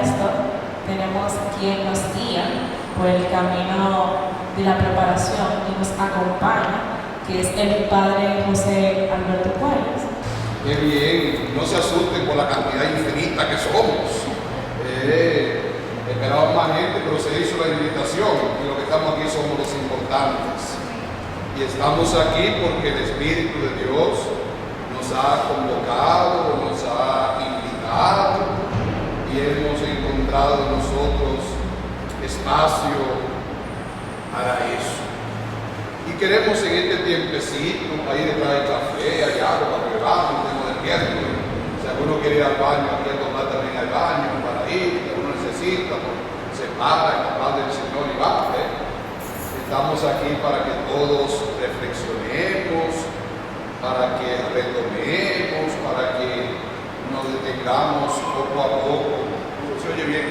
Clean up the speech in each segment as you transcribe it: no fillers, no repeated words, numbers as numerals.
esto, tenemos quien nos guía por el camino de la preparación y nos acompaña, que es el Padre José Alberto Cuellar. Qué bien, no se asusten por la cantidad infinita que somos. Esperábamos más gente, pero se hizo la invitación y los que estamos aquí somos los importantes. Y estamos aquí porque el Espíritu de Dios nos ha convocado, nos ha invitado y hemos encontrado en nosotros espacio para eso. Y queremos en este tiempecito, ahí detrás del café, hay agua para beber, no tengo de miércoles. Si alguno quiere ir al baño, aquí a tomar también al baño para ir, si alguno necesita, pues, se para en la paz del Señor y va. Estamos aquí para que todos reflexionemos, para que retomemos, para que nos detengamos poco a poco. ¿Se oye bien?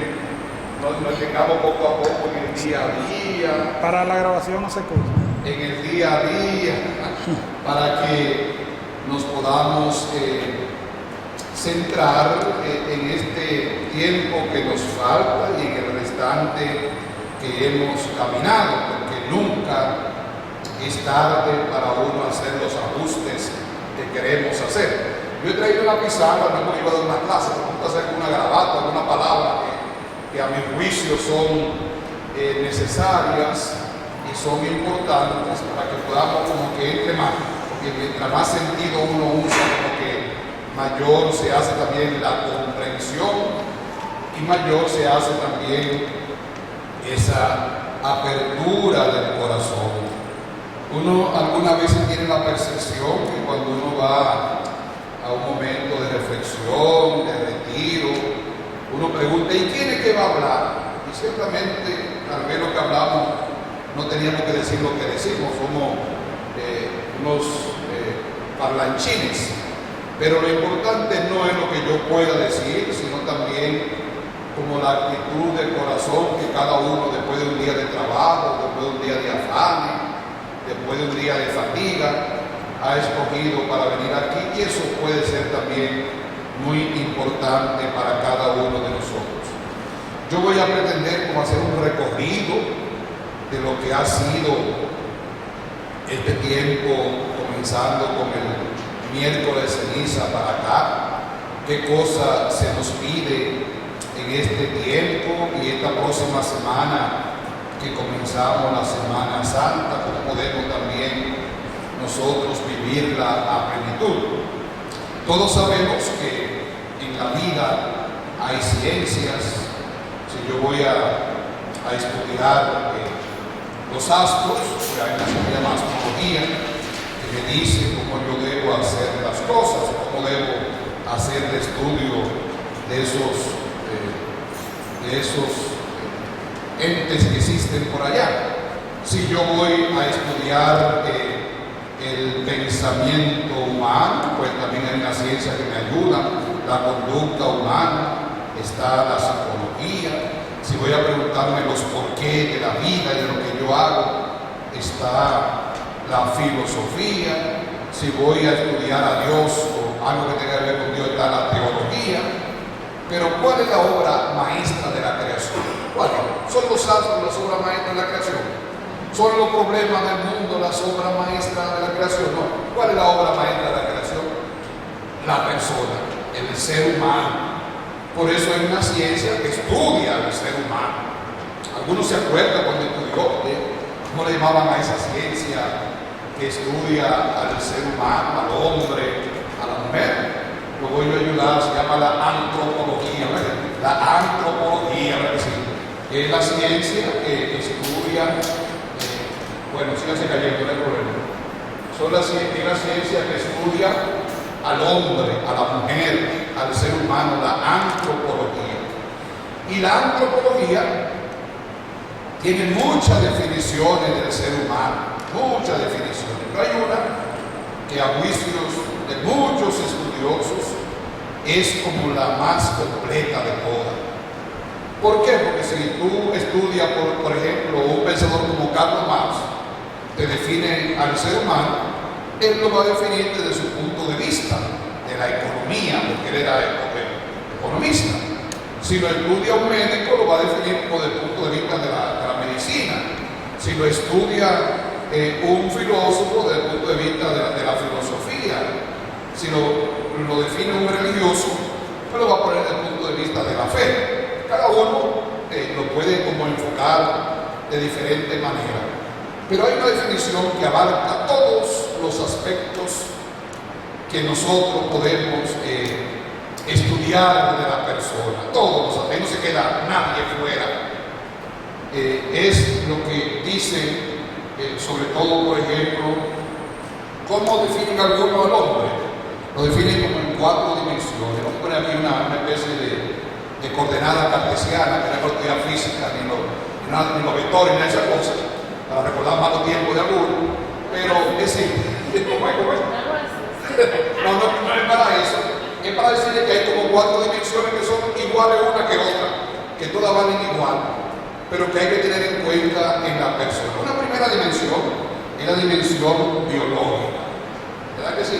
Nos detengamos poco a poco en el día a día. Para la grabación no se escucha. En el día a día, para que nos podamos centrar en este tiempo que nos falta y en el restante que hemos caminado, porque nunca es tarde para uno hacer los ajustes que queremos hacer. Yo he traído una pizarra, no hemos ido a dar una clase, me gusta hacer una gravata, alguna palabra que a mi juicio son necesarias y son importantes para que podamos como que entre más, porque mientras más sentido uno usa, como que mayor se hace también la comprensión y mayor se hace también esa apertura del corazón. Uno algunas veces tiene la percepción que cuando uno va a un momento de reflexión, de retiro, uno pregunta, ¿y quién es que va a hablar? Y ciertamente, tal vez lo que hablamos no teníamos que decir lo que decimos, somos unos parlanchines, pero lo importante no es lo que yo pueda decir, sino también como la actitud del corazón que cada uno después de un día de trabajo, después de un día de afán, después de un día de fatiga, ha escogido para venir aquí, y eso puede ser también muy importante para cada uno de nosotros. Yo voy a pretender como hacer un recorrido de lo que ha sido este tiempo, comenzando con el miércoles de ceniza para acá, qué cosa se nos pide en este tiempo y esta próxima semana que comenzamos la Semana Santa, cómo podemos también nosotros vivirla a plenitud. Todos sabemos que en la vida hay ciencias. Si yo voy a estudiar los astros, pues hay una que se llama astrología, que me dice cómo yo debo hacer las cosas, cómo debo hacer el estudio de esos entes que existen por allá. Si yo voy a estudiar el pensamiento humano, pues también hay una ciencia que me ayuda, la conducta humana, está la psicología. Si voy a preguntarme los porqués de la vida y de lo que yo hago, está la filosofía. Si voy a estudiar a Dios o algo que tenga que ver con Dios, está la teología. Pero ¿cuál es la obra maestra de la creación? ¿Cuál es? ¿Son los astros las obras maestras de la creación? ¿Son los problemas del mundo las obras maestras de la creación? No. ¿Cuál es la obra maestra de la creación? La persona, el ser humano. Por eso hay una ciencia que estudia al ser humano. Algunos se acuerdan cuando estudió, ¿cómo le llamaban a esa ciencia que estudia al ser humano, al hombre, a la mujer? Lo voy a ayudar, se llama la antropología, ¿verdad? La antropología, ¿verdad? Es la ciencia que estudia, bueno, síganse cayendo, no hay problema. Es la ciencia que estudia al hombre, a la mujer, al ser humano, la antropología. Y la antropología tiene muchas definiciones del ser humano, muchas definiciones. Pero hay una que a juicios de muchos estudiosos es como la más completa de todas. ¿Por qué? Porque si tú estudias, por ejemplo, un pensador como Karl Marx, te define al ser humano, él lo va a definir desde su punto de vista de la economía, porque él era economista. Si lo estudia un médico, lo va a definir desde el punto de vista de la medicina. Si lo estudia un filósofo, desde el punto de vista de la filosofía. Si lo define un religioso, pues lo va a poner desde el punto de vista de la fe. Cada uno lo puede como enfocar de diferente manera. Pero hay una definición que abarca todos los aspectos que nosotros podemos estudiar de la persona, todos, ahí no se queda nadie fuera. Es lo que dice, sobre todo, por ejemplo, cómo definen algunos al hombre. Lo definen como en 4 dimensiones. Vamos a poner aquí una especie de coordenada cartesiana, que no es cuestión física, ni los vectores, ni esas cosas, para recordar más los tiempos de algunos, pero es simple. ¿Cómo es? No es para eso. Es para decirle que hay como 4 dimensiones que son iguales una que otra, que todas valen igual, pero que hay que tener en cuenta en la persona. Una primera dimensión es la dimensión biológica. ¿Verdad que sí?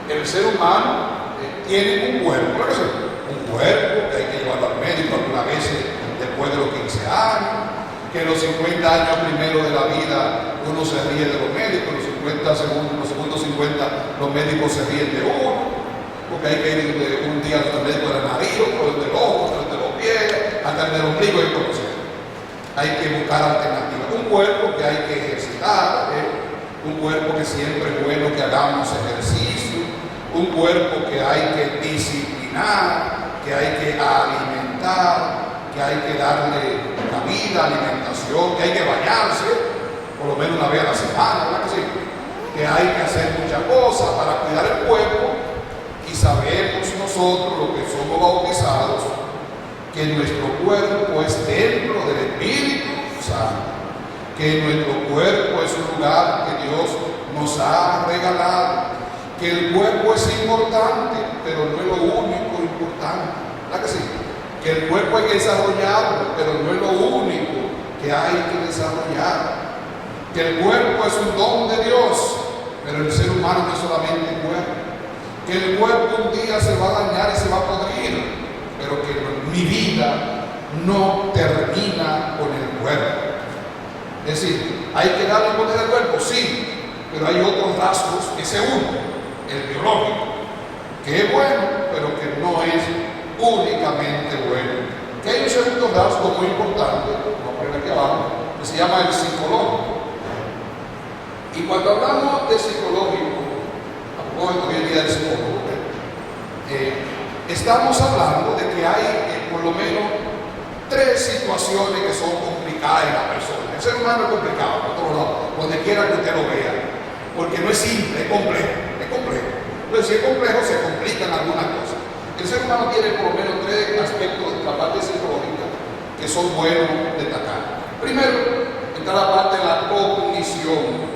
El ser humano tiene un cuerpo, ¿verdad que sí? Un cuerpo que hay que llevarlo al médico algunas veces después de los 15 años, que en los 50 años primero de la vida uno se ríe de los médicos, los segundos 50 los médicos se ríen de uno, porque hay que ir un día al médico de la nariz, otro del ojo, otro de los pies, hasta el del ombligo y todo eso. Hay que buscar alternativas. Un cuerpo que hay que ejercitar, un cuerpo que siempre es bueno que hagamos ejercicio, un cuerpo que hay que disciplinar, que hay que alimentar, que hay que darle comida, alimentación, que hay que bañarse por lo menos una vez a la semana, ¿verdad que sí? Que hay que hacer muchas cosas para cuidar el cuerpo. Y sabemos nosotros, los que somos bautizados, que nuestro cuerpo es templo del Espíritu Santo, que nuestro cuerpo es un lugar que Dios nos ha regalado, que el cuerpo es importante, pero no es lo único importante, ¿verdad que sí? Que el cuerpo hay que desarrollarlo, pero no es lo único que hay que desarrollar, que el cuerpo es un don de Dios, pero el ser humano no es solamente cuerpo, que el cuerpo un día se va a dañar y se va a podrir, pero que mi vida no termina con el cuerpo. Es decir, hay que darle poder al cuerpo, sí, pero hay otros rasgos que se unen, el biológico, que es bueno, pero que no es únicamente bueno. Que hay un segundo rasgo muy importante, vamos a poner aquí abajo, que se llama el psicológico. Y cuando hablamos de psicológico, hoy en día del psicólogo, estamos hablando de que hay por lo menos 3 situaciones que son complicadas en la persona. El ser humano es complicado, por todos lados, donde quiera que usted lo vea, porque no es simple, es complejo, es complejo. Entonces, si es complejo, se complican algunas cosas. El ser humano tiene por lo menos 3 aspectos de la parte psicológica que son buenos destacar. Primero, está la parte de la cognición.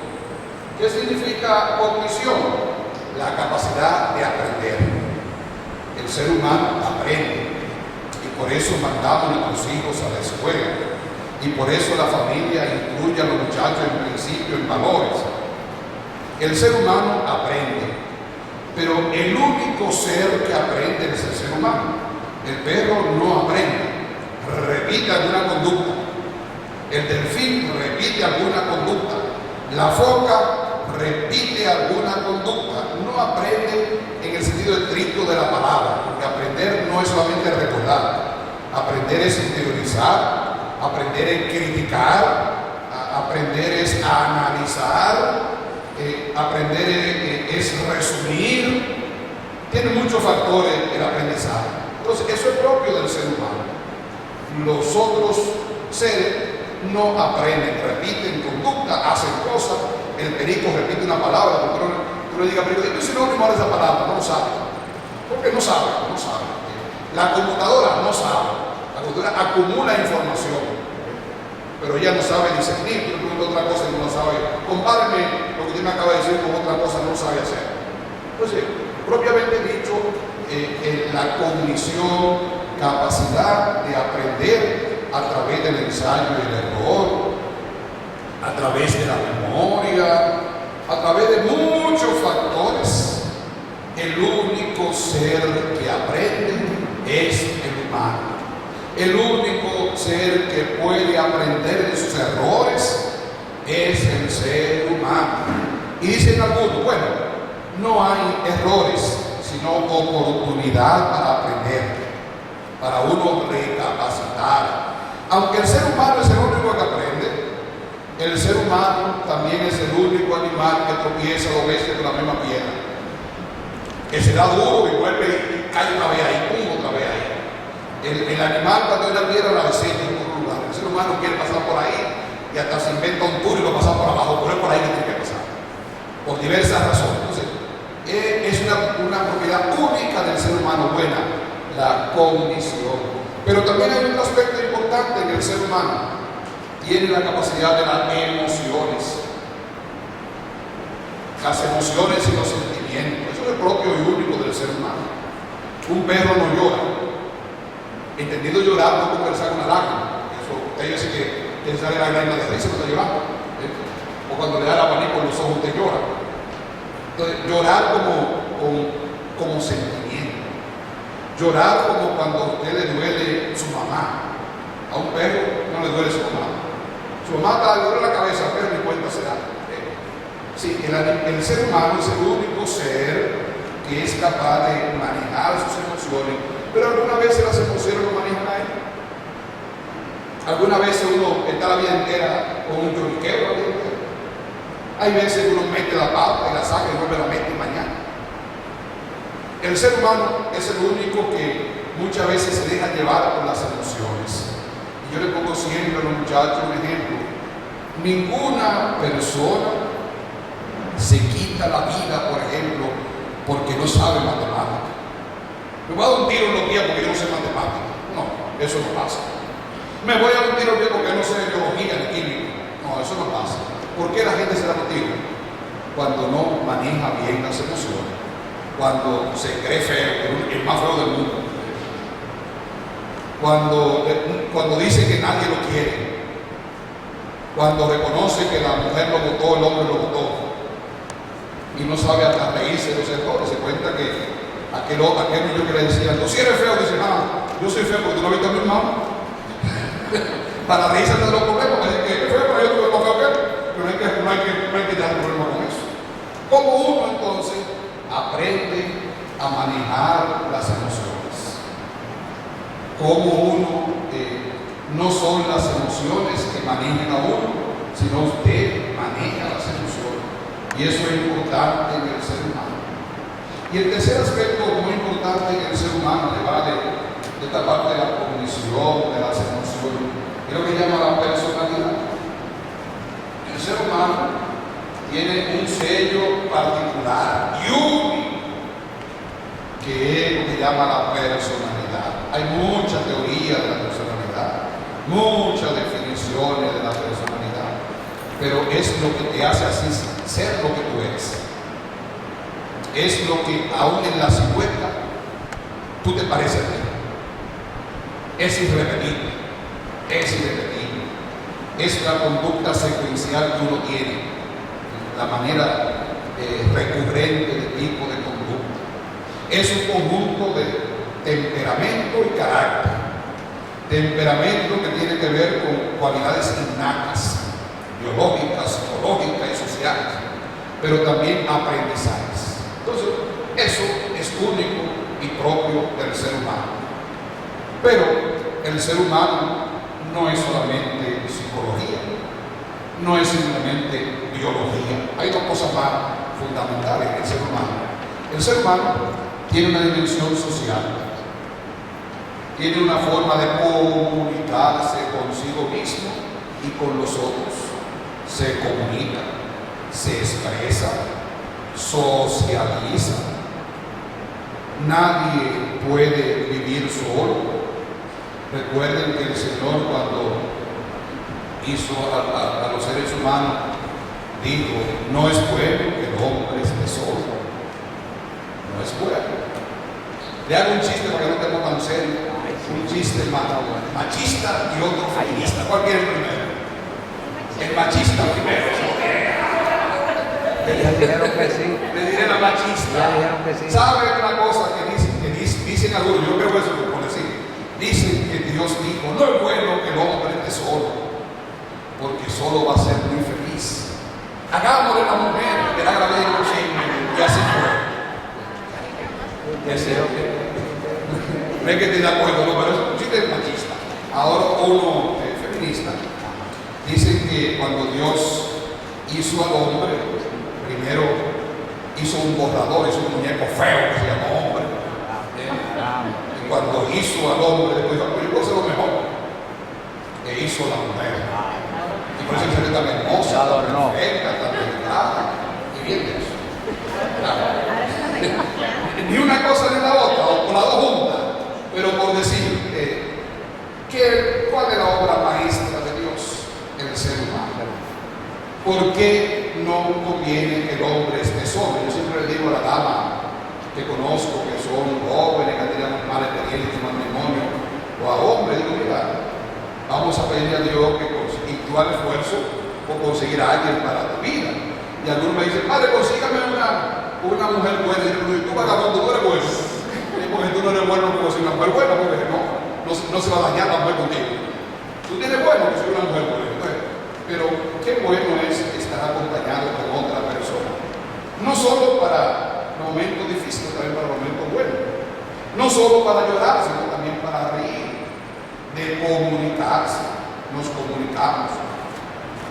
¿Qué significa cognición? La capacidad de aprender. El ser humano aprende, y por eso mandamos a nuestros hijos a la escuela, y por eso la familia incluye a los muchachos en principio en valores. El ser humano aprende, pero el único ser que aprende es el ser humano. El perro no aprende, repite alguna conducta. El delfín repite alguna conducta. La foca repite alguna conducta, no aprende en el sentido estricto de la palabra, porque aprender no es solamente recordar, aprender es interiorizar, aprender es criticar, aprender es analizar, aprender es resumir. Tiene muchos factores el aprendizaje. Entonces, eso es propio del ser humano. Los otros seres no aprenden, repiten conducta, hacen cosas. El perico repite una palabra, porque tú le digas, perico, dime si no de esa palabra, no lo sabe. Porque no sabe. La computadora no sabe. La computadora acumula información, pero ella no sabe discernir. Yo pregunto otra cosa y no lo sabe. Compáreme lo que usted me acaba de decir con otra cosa, no lo sabe hacer. Entonces, propiamente dicho, la cognición, capacidad de aprender a través del ensayo y el error, a través de la memoria, a través de muchos factores. El único ser que aprende es el humano. El único ser que puede aprender de sus errores es el ser humano. Y dicen algunos, bueno, no hay errores, sino oportunidad para aprender, para uno recapacitar. Aunque el ser humano es el único que aprende, el ser humano también es el único animal que tropieza 2 veces con la misma piedra. Que se da duro y vuelve y cae una vez ahí, pum, otra vez ahí. El animal cuando hay una piedra la desecha en otro lugar. El ser humano quiere pasar por ahí y hasta se inventa un tour y lo pasa por abajo, pero es por ahí que tiene que pasar. Por diversas razones. Entonces, es una propiedad única del ser humano buena, la cognición. Pero también hay un aspecto importante en el ser humano. Tiene la capacidad de las emociones. Las emociones y los sentimientos. Eso es propio y único del ser humano. Un perro no llora. Entendido llorar, no conversar con una lágrima. Eso, hay veces que te sale la lágrima de risa cuando está llorando. O cuando le da el abanico en los ojos te llora. Entonces, llorar como sentimiento. Llorar como cuando a usted le duele su mamá. A un perro no le duele su mamá. Su mamá le duele la cabeza, pero ni cuenta se da. Sí, el ser humano es el único ser que es capaz de manejar sus emociones, pero algunas veces las emociones lo manejan a él. Algunas veces uno está la vida entera con un lloriqueo la vida entera. Hay veces que uno mete la pata y la saca y vuelve a la mete mañana. El ser humano es el único que muchas veces se deja llevar por las emociones. Y yo le pongo siempre a los muchachos un ejemplo. Ninguna persona se quita la vida, por ejemplo, porque no sabe matemática. Me voy a dar un tiro en los pies porque yo no sé matemática. No, eso no pasa. Me voy a dar un tiro en los pies porque no sé biología ni química. No, eso no pasa. ¿Por qué la gente se da motivo? Cuando no maneja bien las emociones. Cuando se cree feo, el más feo del mundo. Cuando dice que nadie lo quiere. Cuando reconoce que la mujer lo votó, el hombre lo votó. Y no sabe hasta reírse de los errores. Se cuenta que aquel niño que le decía, tú si eres feo, dice, yo soy feo porque tú no viste a mi hermano. Para reírse de los problemas, me dice que es feo, pero yo tuve más feo que él. Pero no hay que dar problema con eso. ¿Cómo uno entonces aprende a manejar las emociones? ¿Cómo uno no son las emociones que manejan a uno, sino usted maneja las emociones? Y eso es importante en el ser humano. Y el tercer aspecto muy importante en el ser humano, que va de esta parte de la cognición, de las emociones, es lo que llama la personalidad. El ser humano tiene un sello particular y único, que es lo que llama la personalidad. Hay mucha teoría de la personalidad, muchas definiciones de la personalidad, pero es lo que te hace así ser lo que tú eres. Es lo que aún en la silueta tú te pareces a ti. Es irrepetible, es la conducta secuencial que uno tiene, la manera recurrente de tipo de conducta. Es un conjunto de temperamento y carácter. Temperamento que tiene que ver con cualidades innatas, biológicas, psicológicas y sociales, pero también aprendizajes. Entonces, eso es único y propio del ser humano. Pero el ser humano no es solamente psicología, no es simplemente biología. Hay dos cosas más fundamentales en el ser humano. El ser humano tiene una dimensión social, tiene una forma de comunicarse consigo mismo y con los otros. Se comunica, se expresa, socializa. Nadie puede vivir solo. Recuerden que el Señor, cuando hizo a los seres humanos, dijo, no es bueno que el hombre esté solo. No es bueno. Le hago un chiste para que no estemos tan serios. Un chiste machista y otro feminista. ¿Cuál quiere el primero? El machista primero. Ya dijeron que sí. Le diré la machista. Ya dijeron que sí. ¿Saben una cosa que dicen algunos? Yo creo que eso por decir. Dicen que Dios dijo, no es bueno que el hombre esté solo, porque solo va a ser muy feliz. Hagámosle a la mujer que la agradezco, y así fue. No es que esté de acuerdo, no, pero es un chiste machista. Ahora uno feminista dice que cuando Dios hizo al hombre, primero hizo un borrador, hizo un muñeco feo que se llamó hombre. Y cuando hizo al hombre, después dijo, yo puedo hacer lo mejor. E hizo a la mujer. Y por eso se ve tan hermosa, tan perfecta, tan delgada. Y bien de eso. Ni una cosa ni la otra, o las dos juntas. Pero por decir, ¿cuál es la obra maestra de Dios en el ser humano? ¿Por qué no conviene que el hombre esté solo? Yo siempre le digo a la dama que conozco, que son jóvenes, que tienen mala experiencia en matrimonio, o a hombres, digo, mira, vamos a pedirle a Dios que tú hagas esfuerzo por conseguir a alguien para tu vida. Y algunos me dicen, padre, consígame una mujer buena. Y yo digo, tú vagabundo, tú eres bueno. Porque tú no eres bueno como si una mujer buena, porque no se va a dañar la mujer contigo. Tú tienes bueno que soy una mujer buena. Pero qué bueno es estar acompañado con otra persona. No solo para momentos difíciles, también para momentos buenos. No solo para llorar, sino también para reír. De comunicarse. Nos comunicamos.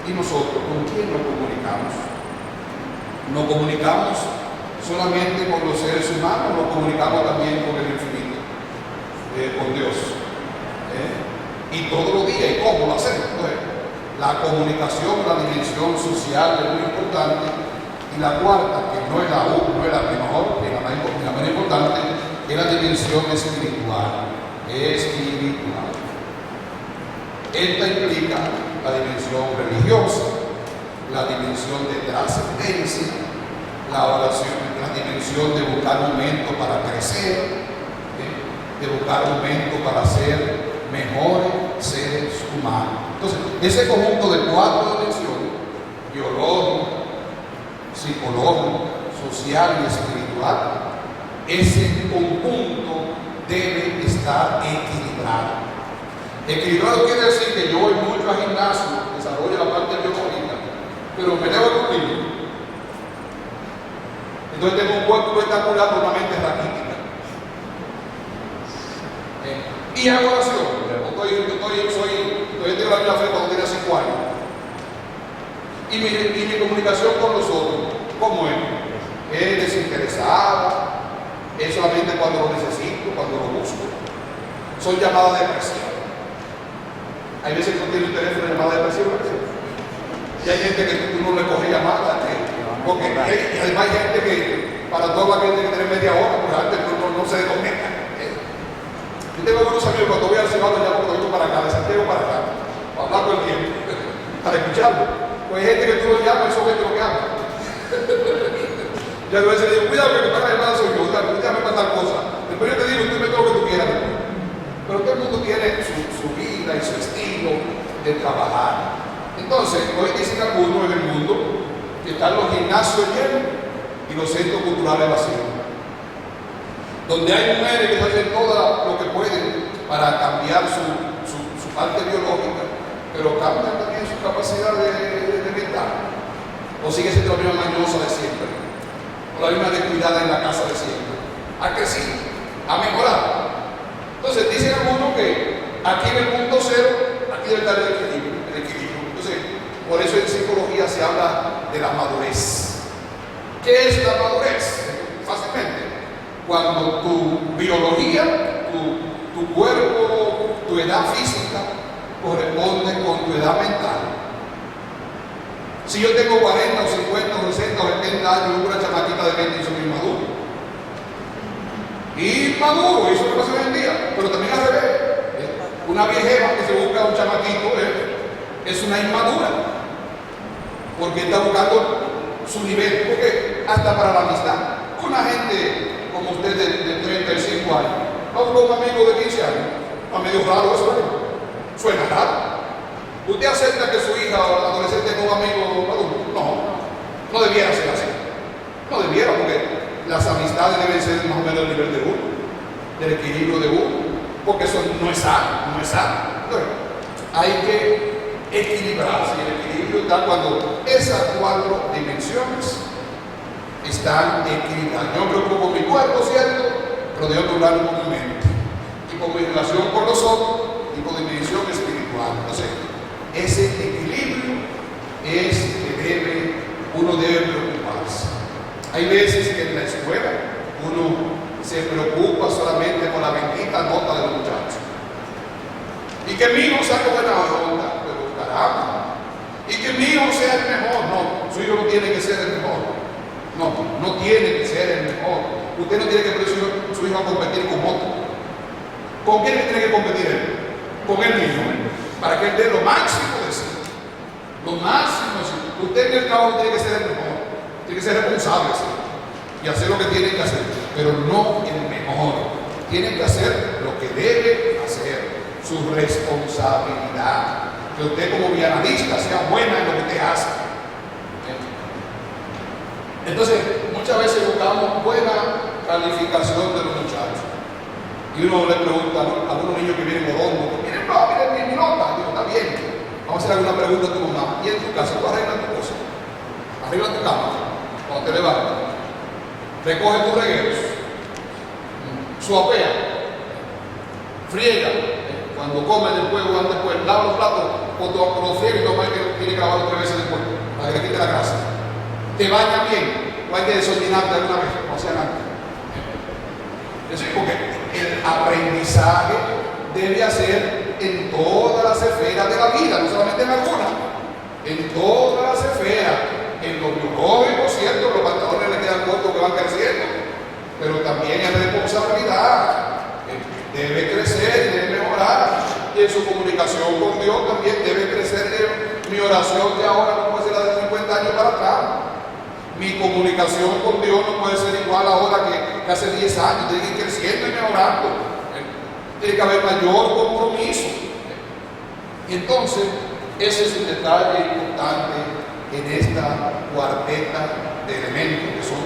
¿Y nosotros con quién nos comunicamos? Nos comunicamos solamente con los seres humanos, nos comunicamos también con el infinito, con Dios. Y todos los días, ¿y cómo lo hacemos? Entonces, la comunicación, la dimensión social es muy importante. Y la cuarta, que no es la mejor, es la más importante, es la dimensión espiritual. Esta implica la dimensión religiosa, la dimensión de trascendencia, la oración, la dimensión de buscar momento para crecer, de buscar momento para ser mejores seres humanos. Entonces, ese conjunto de 4 dimensiones, biológica, psicológica, social y espiritual, ese conjunto debe estar equilibrado. Equilibrado quiere decir que yo voy mucho al gimnasio, desarrollo la parte biológica, pero me debo cumplir. Entonces tengo un cuerpo espectacular por una mente raquítica. Y hago oración. Yo tengo la misma fe cuando tenía 5 años. Y mi comunicación con los otros, ¿cómo es? Es desinteresada, es solamente cuando lo necesito, cuando lo busco. Son llamadas de depresión. Hay veces que tú tienes un teléfono de llamada de depresión. Y hay gente que tú no le coges llamadas. Porque además hay gente que para toda la gente que tiene media hora, pues antes no se desconecta. Yo tengo algunos amigos cuando voy al Senado, ya cuando vengo para acá, de Santiago para acá, para hablar con el tiempo, para escucharlo. Pues hay gente que tú lo llamas y son gente lo que habla. Ya a veces le digo, cuidado que me paga la llamada soy yo, déjame para tal cosa. Después yo te digo, tú me todo lo que tú quieras. Pero todo el mundo tiene su vida y su estilo de trabajar. Entonces, hoy dicen algunos en el mundo que están los gimnasios llenos y los centros culturales vacíos, donde hay mujeres que hacen todo lo que pueden para cambiar su parte biológica, pero cambian también su capacidad de mental, o sigue siendo la misma mañosa de siempre, o la misma descuidada en la casa de siempre. Ha crecido, ha mejorado. Entonces dicen algunos que aquí en el punto cero, aquí debe estar el equilibrio. Entonces, por eso en psicología se habla de la madurez. ¿Qué es la madurez? Fácilmente, cuando tu biología, tu cuerpo, tu edad física corresponde con tu edad mental. Si yo tengo 40 o 50 o 60 o 70 años, una chamaquita de 20 y soy inmaduro. Inmaduro, eso es lo que pasa hoy en día, pero también al revés. Una viejera que se busca un chamaquito es una inmadura, porque está buscando su nivel, porque hasta para la amistad. Una gente como usted de 35 años, va a buscar un amigo de 15 años, a medio raro eso, suena raro. ¿Usted acepta que su hija o adolescente tenga un amigo adulto? No debiera ser así. No debiera, porque las amistades deben ser más o menos del nivel de uno, del equilibrio de uno. porque eso no es sano, no es sano. Entonces, hay que equilibrarse, y el equilibrio está cuando esas 4 dimensiones están equilibradas. Yo me preocupo por mi cuerpo, ¿cierto? Pero debo hablar con mi mente, y con mi relación con los otros, y con mi dimensión espiritual. Entonces, ese equilibrio es que uno debe preocuparse. Hay veces que en la escuela uno se preocupa solamente por la bendita nota de los muchachos. Y que mi hijo saque buena nota, pero caramba. Y que mi hijo sea el mejor. No, su hijo no tiene que ser el mejor. No tiene que ser el mejor. Usted no tiene que poner su hijo a competir con otro. ¿Con quién tiene que competir él? Con él mismo. Para que él dé lo máximo de sí. Lo máximo de sí. Usted en el trabajo tiene que ser el mejor. Tiene que ser responsable, ¿sí? Y hacer lo que tiene que hacer, pero no el mejor. Tiene que hacer lo que debe hacer, su responsabilidad. Que usted como vianalista sea buena en lo que usted hace. Entonces, muchas veces buscamos buena calificación de los muchachos. Y uno le pregunta a algunos niños que vienen morondos, miren mi nota. Digo, está bien. Vamos a hacer alguna pregunta a tu mamá. ¿Y en tu casa tú arreglas tu cosa? Arregla tu cama cuando te levantas. Recoge tus regueros, suapea, friega, cuando come después o después, lava los platos, o los friega y toma que tiene que lavarlo 3 veces después, para que le quite la grasa. Te baña bien, o hay que desordenarte alguna vez, o sea, nada. Eso es porque el aprendizaje debe hacer en todas las esferas de la vida, no solamente en algunas, en todas las esferas. En lo biológico, ¿cierto? Los pantalones le quedan cortos que van creciendo, pero también es responsabilidad. Debe crecer, debe mejorar. Y en su comunicación con Dios también debe crecer. Mi oración de ahora no puede ser la de 50 años para atrás. Mi comunicación con Dios no puede ser igual ahora que hace 10 años. Tiene que ir creciendo y mejorando. Tiene que haber mayor compromiso. Y entonces, ese es un detalle importante en esta cuarteta de elementos que son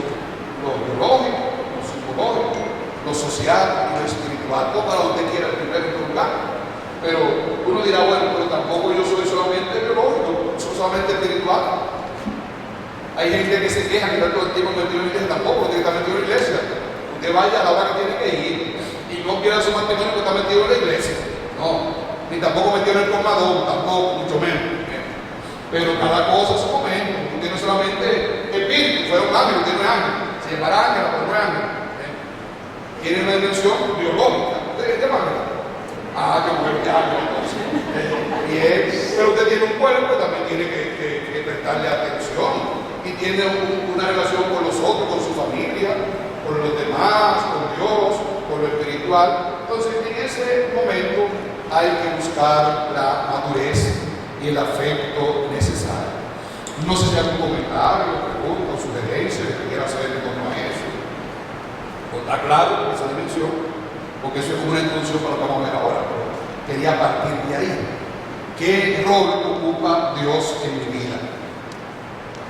lo biológico, lo psicológico, lo social y lo espiritual. Póngalo donde quiera en primer lugar. Pero uno dirá, bueno, pero tampoco yo soy solamente biológico, soy solamente espiritual. Hay gente que se queja que no todo el tiempo metido en la iglesia, tampoco tiene que estar metido en la iglesia. Usted vaya a la hora que tiene que ir y no quiera su matrimonio que está metido en la iglesia. No, ni tampoco metido en el colmadón, tampoco, mucho menos. Pero cada cosa es su momento. Usted no es solamente espíritu, fuera un ángel, usted no es ángel. Se llamará ángel, pero no es ángel. Tiene una dimensión biológica. ¿Usted qué manera? Yo muero de ángel entonces. Bien, pero usted tiene un cuerpo, también tiene que prestarle atención. Y tiene una relación con los otros, con su familia, con los demás, con Dios, con lo espiritual. Entonces, en ese momento hay que buscar la madurez y el afecto necesario. No sé si hay algún comentario, pregunta o sugerencia que quiera hacer en torno a eso. Pues está claro esa dimensión, porque eso es como una introducción para lo que vamos a ver ahora. Pero quería partir de ahí. ¿Qué rol ocupa Dios en mi vida?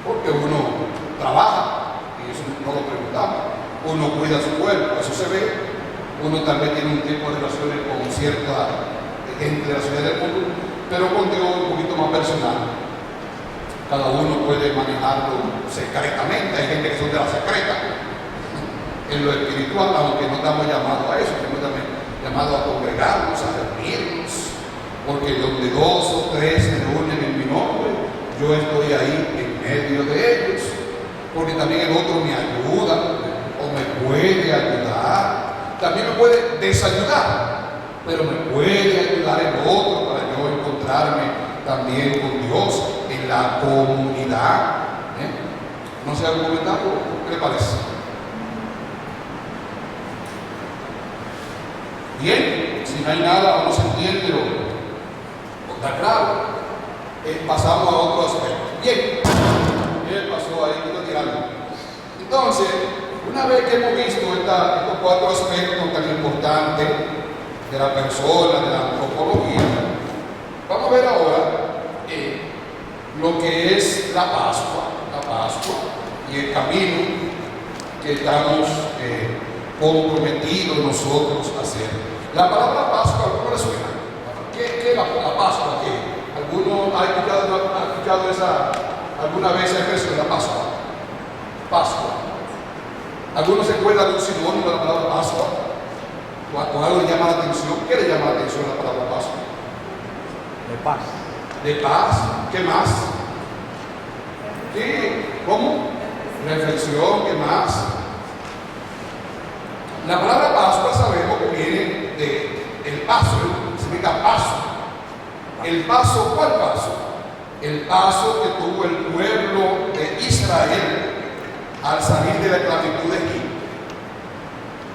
Porque uno trabaja, y eso no lo preguntamos. Uno cuida su cuerpo, eso se ve. Uno también tiene un tipo de relaciones con cierta gente de la ciudad del mundo, pero con Dios un poquito más personal. Cada uno puede manejarlo secretamente. Hay gente que son de la secreta en lo espiritual, aunque no estamos llamados a eso, estamos también llamados a congregarnos, a reunirnos, porque donde 2 o 3 se reúnen en mi nombre, yo estoy ahí en medio de ellos, porque también el otro me ayuda o me puede ayudar, también me puede desayudar, pero me puede ayudar el otro para yo encontrarme también con Dios en la comunidad. No sé, algún comentario, ¿qué le parece? Bien, si no hay nada o no se entiende o está claro, pasamos a otro aspecto. Bien, ¿qué pasó ahí? Quiero tirarlo. Entonces, una vez que hemos visto estos 4 aspectos tan importantes de la persona, de la antropología, vamos a ver ahora lo que es la Pascua y el camino que estamos comprometidos nosotros a hacer. La palabra Pascua, ¿cómo le suena? ¿Qué es la Pascua? ¿Alguno ha escuchado alguna vez esa expresión, la Pascua? Pascua. ¿Alguno se acuerda de un sinónimo de la palabra Pascua? ¿O algo le llama la atención? ¿Qué le llama la atención a la palabra Pascua? De paz. De paz. ¿Qué más? Sí. ¿Cómo? Reflexión. ¿Qué más? La palabra Pascua sabemos que viene del paso, significa paso. El paso, ¿cuál paso? El paso que tuvo el pueblo de Israel al salir de la esclavitud de Egipto.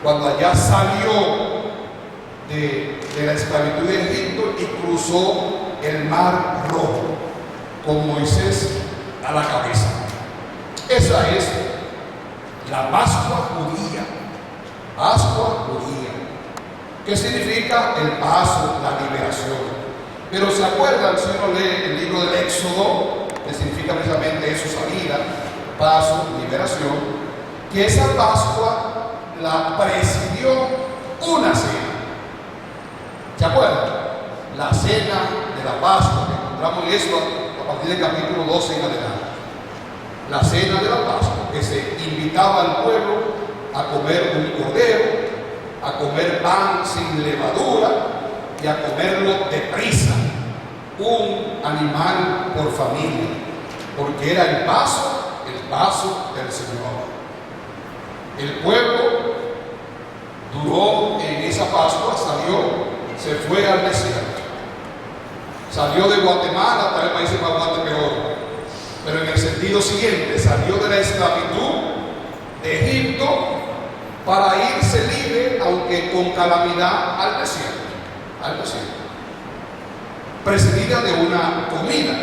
Cuando allá salió de la esclavitud de Egipto y cruzó el mar rojo con Moisés a la cabeza. Esa es la Pascua judía. Pascua judía. ¿Qué significa el paso, la liberación? Pero se acuerdan, si uno lee el libro del Éxodo, que significa precisamente eso, salida, paso, liberación, que esa Pascua la presidió una cena. ¿Se acuerdan? La cena de la Pascua, que encontramos eso a partir del capítulo 12 en adelante. La cena de la Pascua, que se invitaba al pueblo a comer un cordero, a comer pan sin levadura y a comerlo deprisa, un animal por familia, porque era el paso del Señor. El pueblo duró en esa Pascua, se fue al desierto. Salió de Guatemala para el país de Guatepeor, pero en el sentido siguiente, salió de la esclavitud de Egipto para irse libre, aunque con calamidad, al desierto. Precedida de una comida,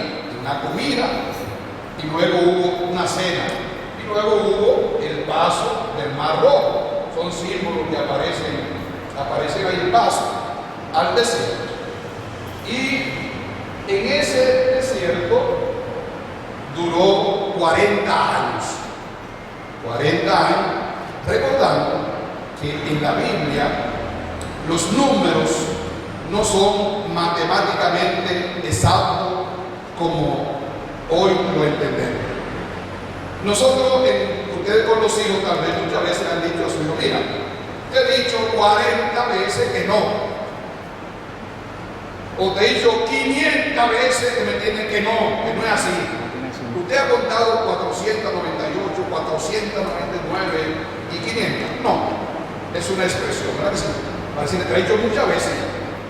y luego hubo una cena, y luego hubo el paso del Mar Rojo. Son símbolos que aparecen ahí, el paso al desierto. Y en ese desierto duró 40 años. 40 años, recordando que en la Biblia los números no son matemáticamente exactos como hoy lo entendemos. Nosotros, ustedes con los hijos tal vez muchas veces han dicho a su hijo: mira, te he dicho 40 veces que no. O te he dicho 500 veces que me tienen que no es así. Usted ha contado 498, 499 y 500. No, es una expresión, ¿verdad que sí? Parece que te he dicho muchas veces,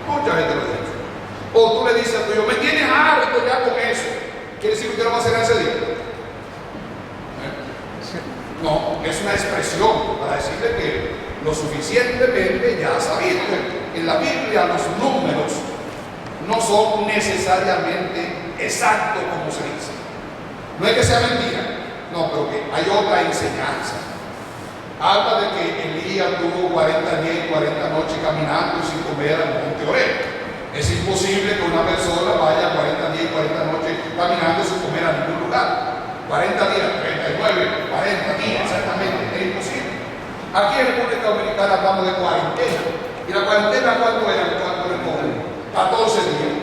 mucha gente lo ha dicho. O tú le dices a tu hijo: me tienes harto ya con eso. ¿Quiere decir que usted no va a hacer ese día? No, es una expresión para decirle que lo suficientemente ya ha sabido. En la Biblia los números no son necesariamente exactos como se dice. No es que sea mentira, no, pero que hay otra enseñanza. Habla de que Elías tuvo 40 días y 40 noches caminando sin comer al monte Oreb. Es imposible que una persona vaya 40 días y 40 noches caminando sin comer a ningún lugar. 40 días, 39, 40 días exactamente, es imposible. Aquí en República Dominicana hablamos de cuarentena. ¿Y la cuarentena cuánto era? ¿Cuánto le ponen? 14 días.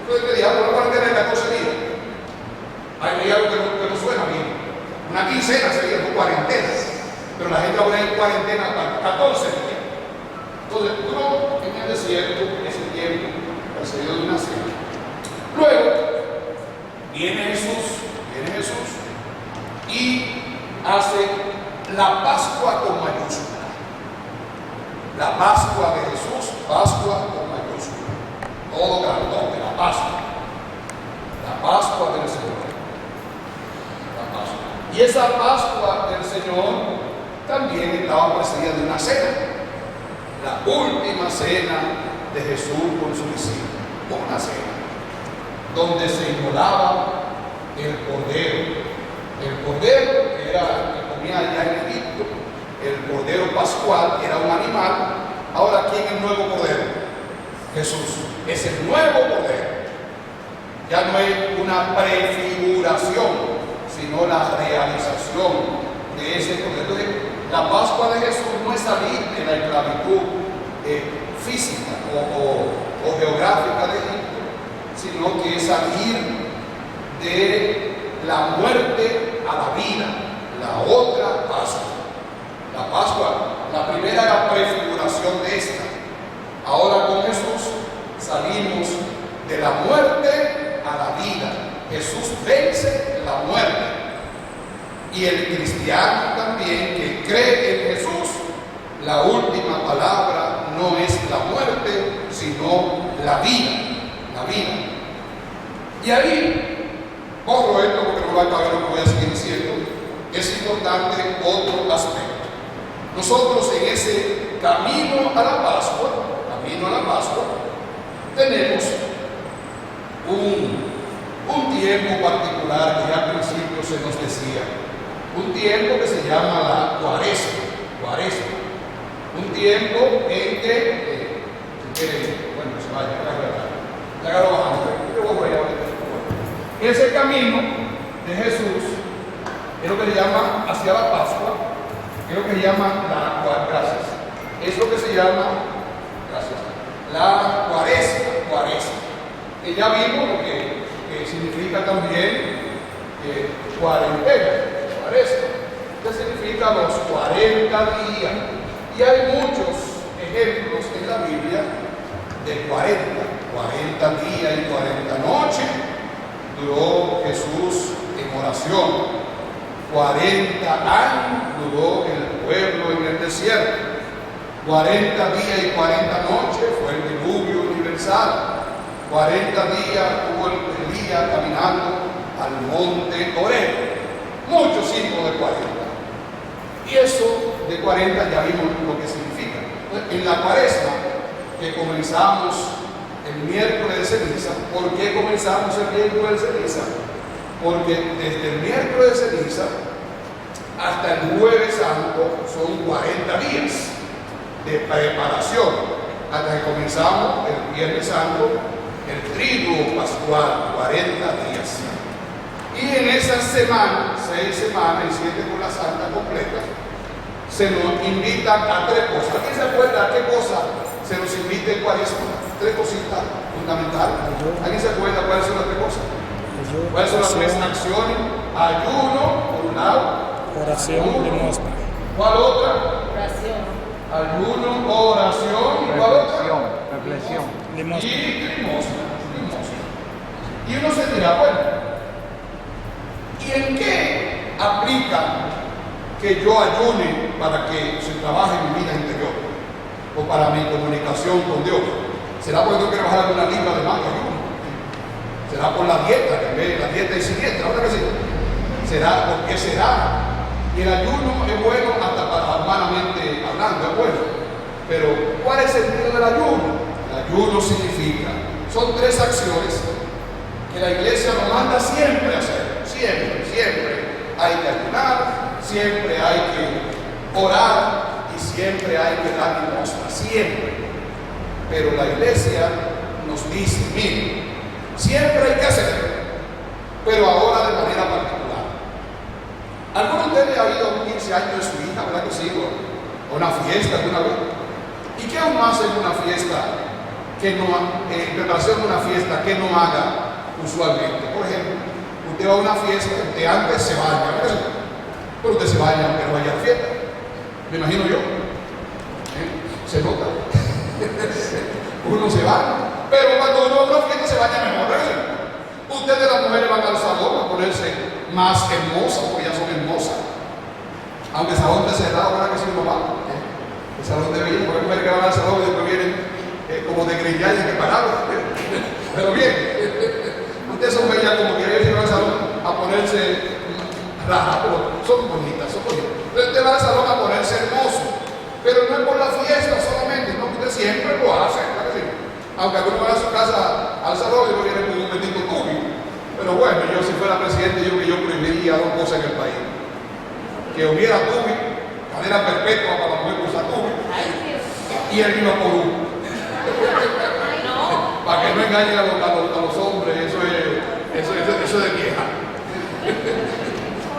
Entonces te dije: una cuarentena de 14 días. Hay algo que no suena bien. Una quincena sería tu cuarentena. Pero la gente va a poner en cuarentena para 14 días. Entonces, uno en el desierto, ese tiempo, precedido de una cena. Luego, viene Jesús y hace la Pascua con mayúscula. La Pascua de Jesús, Pascua con mayúscula. Todo grandote, la Pascua. La Pascua del Señor. La Pascua. Y esa Pascua del Señor también estaba precedida de una cena. La última cena de Jesús con sus discípulos. Una cena donde se inmolaba el cordero. El cordero que comía allá en Egipto, el cordero pascual, era un animal. Ahora, ¿quién es el nuevo cordero? Jesús. Es el nuevo cordero. Ya no es una prefiguración, sino la realización de ese cordero. Entonces, la Pascua de Jesús no es salir de la esclavitud física o geográfica de Egipto, sino que es salir de la muerte a la vida, la otra Pascua. La Pascua, la primera era prefiguración de esta. Ahora con Jesús salimos de la muerte a la vida. Jesús vence la muerte. Y el cristiano también que cree en Jesús, la última palabra no es la muerte, sino la vida. La vida. Y ahí, corro esto porque no va a caber lo que voy a seguir diciendo, es importante otro aspecto. Nosotros en ese camino a la Pascua, tenemos un tiempo particular que ya al principio se nos decía, un tiempo que se llama la Cuaresma, un tiempo en que, si quieren, bueno, se vaya, ya lo bajamos, yo voy por allá ahorita. Ese camino de Jesús es lo que se llama hacia la Pascua, es lo que se llama es lo que se llama, la Cuaresma, que ya vimos lo que significa también cuarentena, Cuaresma, que significa los 40 días, y hay muchos ejemplos en la Biblia de 40 días y 40 noches duró Jesús en oración. 40 años duró el pueblo en el desierto. 40 días y 40 noches fue el diluvio universal. 40 días hubo Elías caminando al monte Horeb. Muchos símbolos de 40. Y eso de 40 ya vimos lo que significa. En la Cuaresma, que comenzamos el miércoles de ceniza, ¿por qué comenzamos el miércoles de ceniza? Porque desde el miércoles de ceniza hasta el jueves santo son 40 días de preparación, hasta que comenzamos el viernes santo, el triduo pascual, 40 días. Y en esas semanas, 6 semanas y 7 con la Santa completa, se nos invitan a 3 cosas. ¿Alguien se acuerda a qué cosa se nos invita en Cuaresma? 3 cositas fundamentales. ¿Alguien se acuerda cuáles son las 3 cosas? ¿Cuáles son las 3 acciones? Ayuno, por un lado. Oración, limosna. ¿Cuál otra? Oración. Ayuno, oración. ¿Y cuál otra? Reflexión. Limosna. Y limosna. Y uno se dirá, bueno, ¿y en qué aplica que yo ayune para que se trabaje mi vida interior? O para mi comunicación con Dios. ¿Será porque yo quiero bajar alguna libra de más que ayuno? ¿Será por la dieta? Que en vez de la dieta es siniestra, ¿verdad que sí? ¿Será? ¿Por qué será? Y el ayuno es bueno hasta para humanamente hablando, es bueno. Pero, ¿cuál es el sentido del ayuno? El ayuno significa, son 3 acciones que la iglesia nos manda siempre a hacer. Siempre hay que ayunar, siempre hay que orar y siempre hay que dar limosna, siempre. Pero la iglesia nos dice, miren, siempre hay que hacerlo, pero ahora de manera particular. ¿Alguno de ustedes ha ido a un 15 años de su hija, verdad que sí, o una fiesta alguna vez? ¿Y qué aún más en una fiesta que no, en preparación de una fiesta que no haga usualmente? Por ejemplo, usted va a una fiesta, usted antes se baña, ¿verdad? Pero usted se baña aunque no vaya a la fiesta. Me imagino yo. Se nota. Uno se baña. Pero cuando uno va a una fiesta se baña mejor, ¿verdad? Ustedes las mujeres van al salón a ponerse más hermosas, porque ya son hermosas. Aunque el salón esté cerrado, ¿verdad que si uno va? El salón de belleza, porque hay mujeres que van al salón y después vienen como de grillar y que parados. Pero bien, ustedes son bellas como quieren ir al salón a ponerse rajas, pero son bonitas, son bonitas. Entonces usted va al salón a ponerse hermoso, pero no es por la fiesta solamente, no, usted siempre lo hace, ¿verdad que sí? Aunque algunos van a su casa al salón y no vienen con un bendito tubio. Pero bueno, yo si fuera presidente, yo prohibiría 2 cosas en el país. Que hubiera tubio, cadena perpetua para la mujer que usa tubio, y el vino por uno. Para que no engañen a los hombres, eso es de vieja.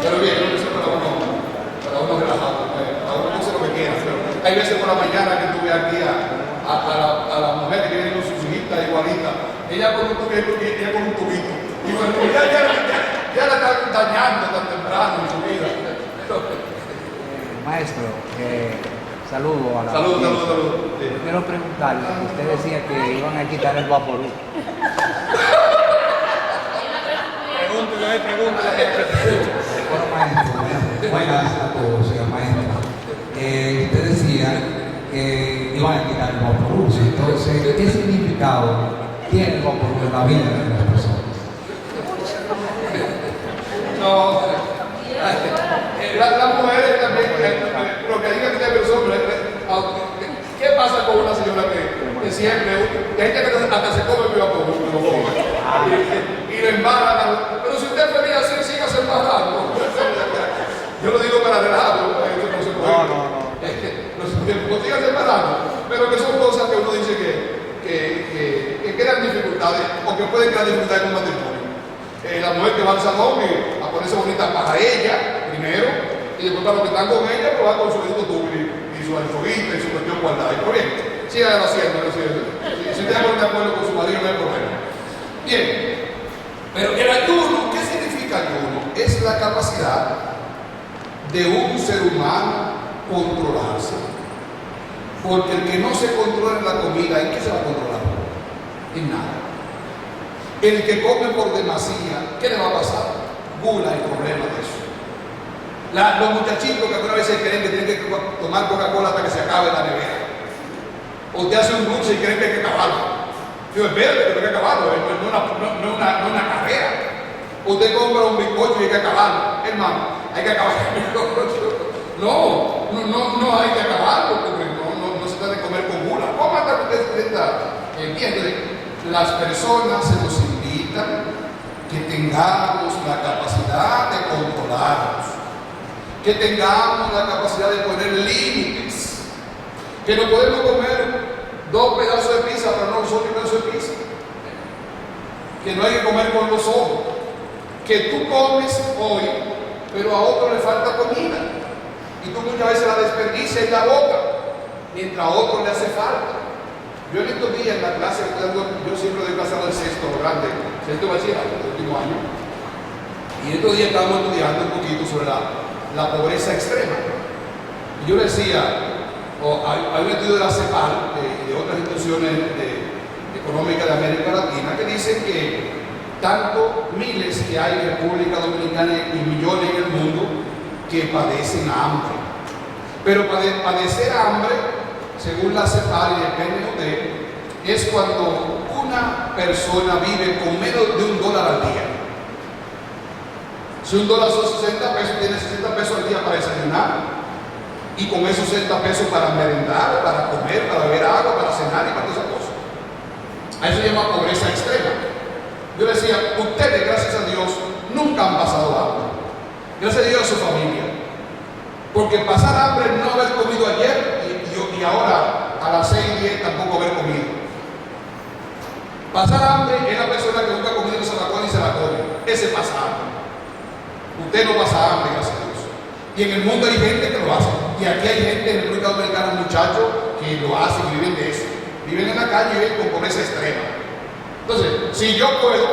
Pero bien, eso es para uno relajado, para uno hacer lo que quiera. Pero hay veces por la mañana que tuve aquí a ella con un tubito, ella con un tubito. Y bueno, ya la están dañando tan temprano en su vida. Maestro, saludo a la Salud. Yo quiero preguntarle, usted decía que iban a quitar el vaporú. Pregúntale. Bueno, maestro, buenas a todos, señor maestro. Usted decía que iban a quitar el vaporú. Entonces, ¿qué significado tiene el vaporú en la vida de las personas? No, las mujeres también, lo que digan que los hombres, ¿qué pasa con una señora que siempre, hay gente que hasta se come el vaporú, y lo embarran? Pero si usted es feliz así, sígase embarrando. Yo lo digo para relajarlo, no se puede. No sígase embarrando, pero que son cosas que uno dice que crean dificultades o que pueden crear dificultades en un matrimonio. La mujer que va al salón a ponerse bonita para ella primero, y después para los que están con ella, pues va con su dedito tubo y su alfoguita y su cuestión guardada. Y por bien, sigan haciendo. Si usted pone de acuerdo con su marido, no hay problema. Bien, pero el ayuno, ¿qué significa ayuno? Es la capacidad de un ser humano controlarse. Porque el que no se controla en la comida, ¿en qué se va a controlar? En nada. El que come por demasía, ¿qué le va a pasar? Gula, el problema de eso. Los muchachitos que alguna vez creen que tienen que tomar Coca-Cola hasta que se acabe la nevera. O te hace un dulce y creen que hay que acabarlo. Yo espérate, que hay que acabarlo, no una carrera. Usted compra un bizcocho y hay que acabarlo. Hermano, hay que acabar el bizcocho. No hay que acabarlo, porque no se trata de comer con gula. ¿Cómo hasta que usted entiende? Las personas se nos invitan que tengamos la capacidad de controlarnos, que tengamos la capacidad de poner límites, que no podemos comer 2 pedazos de pizza, pero no solo 1 pedazo de pizza, que no hay que comer con los ojos, que tú comes hoy, pero a otro le falta comida, y tú muchas veces la desperdicias en la boca, mientras a otro le hace falta. Yo en estos días en la clase, yo siempre doy clase del sexto grande, sexto bachillerato, el último año, y en estos días estábamos estudiando un poquito sobre la pobreza extrema. Y yo decía, hay un estudio de la CEPAL y de otras instituciones económicas de América Latina que dicen que tanto miles que hay en República Dominicana y millones en el mundo que padecen hambre. Pero padecer hambre, según la CEPAL y el PNUD, es cuando una persona vive con menos de $1 al día. Si $1 son 60 pesos, tiene 60 pesos al día para desayunar, y con esos 60 pesos para merendar, para comer, para beber agua, para cenar y para todas esas cosas. A eso se llama pobreza extrema. Yo decía, ustedes, gracias a Dios, nunca han pasado hambre. Gracias a Dios a su familia. Porque pasar hambre no haber comido ayer y ahora a las 6:10 tampoco haber comido. Pasar hambre es la persona que nunca ha comido, se la come y se la come. Ese pasa hambre. Usted no pasa hambre, gracias a Dios. Y en el mundo hay gente que lo hace. Y aquí hay gente en República Dominicana, muchachos, que lo hacen y viven de eso. Viven en la calle y viven con pobreza extrema. Entonces, si yo puedo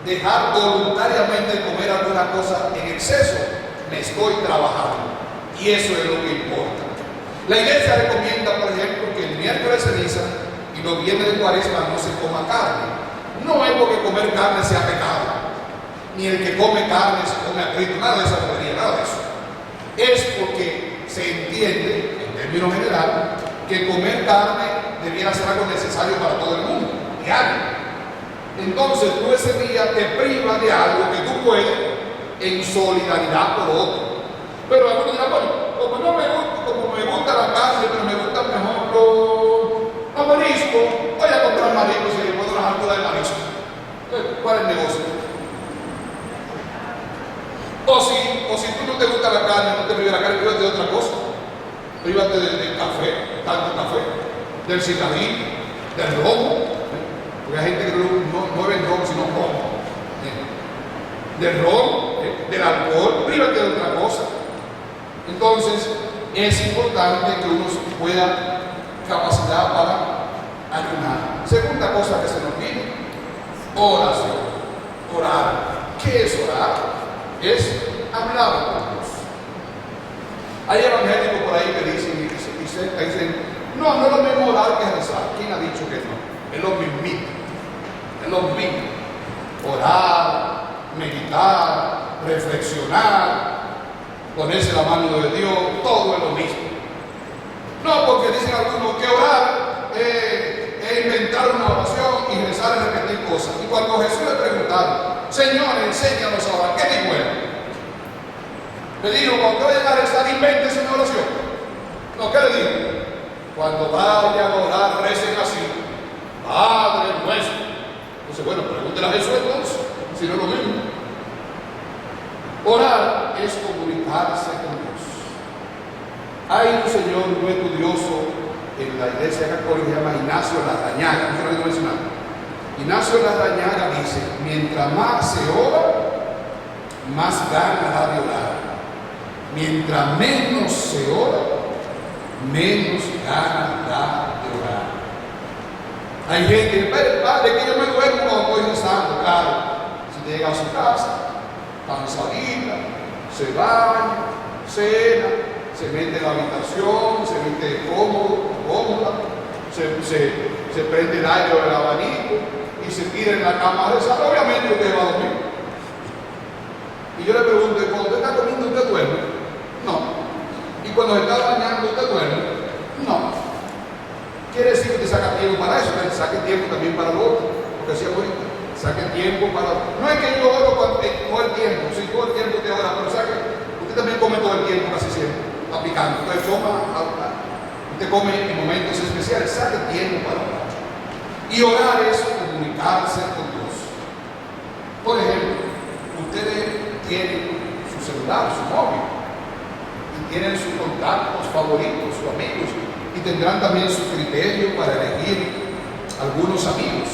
dejar voluntariamente de comer alguna cosa en exceso, me estoy trabajando. Y eso es lo que importa. La iglesia recomienda, por ejemplo, que el miércoles de ceniza y los viernes de cuaresma no se coma carne. No es porque comer carne sea pecado, ni el que come carne se come a Cristo, nada de esa bobería, nada de eso. Es porque se entiende, en términos general, que comer carne debiera ser algo necesario para todo el mundo, diario. Entonces tú ese día te privas de algo que tú puedes en solidaridad por otro. Pero algunos dirán, bueno, como me gusta la carne, pero me gustan mejor los mariscos, voy a comprar mariscos y le puedo las alturas de marisco. ¿Cuál es el negocio? O si tú no te gusta la carne, no te privas de la carne, prívate de otra cosa. Prívate del café, tanto café, del cigarrillo, del romo. Porque hay gente que no bebe romo, sino romo. Del ron, del alcohol, prívate de otra cosa. Entonces, es importante que uno pueda capacidad para ayunar. Segunda cosa que se nos pide, Oración. Orar. ¿Qué es orar? Es hablar con Dios. Hay evangélicos por ahí que dicen, no, no es lo mismo orar que rezar. ¿Quién ha dicho que no? Es lo mismo. Es lo mismo. Orar, meditar, reflexionar, ponerse la mano de Dios, todo es lo mismo. No, porque dicen algunos que orar es inventar una oración y rezar y repetir cosas. Y cuando Jesús le preguntaron, Señor, enséñanos a orar, ¿qué dijo él? Le dijo, cuando vayan a rezar, invéntese una oración. No, ¿qué le dijo? Cuando vayan a orar, recen así, Padre nuestro. Entonces, bueno, pregúntele a Jesús entonces, si no es lo mismo. Orar es comunicarse con Dios. Hay un señor muy estudioso en la iglesia católica que se llama Ignacio Larrañaga, no se lo mencionar. Ignacio Larrañaga dice, mientras más se ora, más gana da de orar. Mientras menos se ora, menos gana da de orar. Hay gente que dice, padre, que yo me duermo cuando estoy rezando. Claro, si llega a su casa, cansadita, se baña, cena, se mete en la habitación, se mete cómoda, se prende el aire o el abanico y se tira en la cama a rezar. Obviamente usted va a dormir. Y yo le pregunto, ¿cuando usted está comiendo usted duerme? No. ¿Y cuando se está bañando usted duerme? No. Quiere decir que usted saca tiempo para eso, que saque tiempo también para lo otro, porque decía ahorita, saque tiempo para... No es que yo oro todo el tiempo, si todo el tiempo te ora, pero saque, usted también come todo el tiempo casi siempre, está picando, usted come en momentos especiales, saque tiempo para orar. Y orar es comunicarse con Dios. Por ejemplo, ustedes tienen su celular, su móvil, y tienen sus contactos favoritos, sus amigos, y tendrán también su criterio para elegir algunos amigos.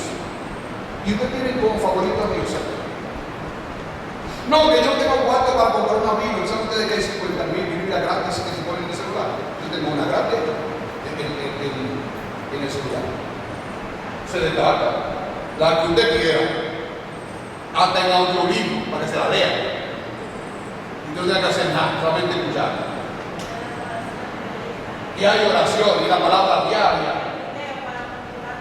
¿Y usted tiene como favorito amigos? No, que yo tengo cuarto para comprar una Biblia. ¿Saben ustedes que hay 50.000 Biblias gratis que se ponen en el celular? Yo tengo una gratis en el celular. Se descarga la que usted quiera, hasta en audiolibro para que se la lea. Y no tenga que hacer nada, solamente escuchar. Y hay oración y la palabra diaria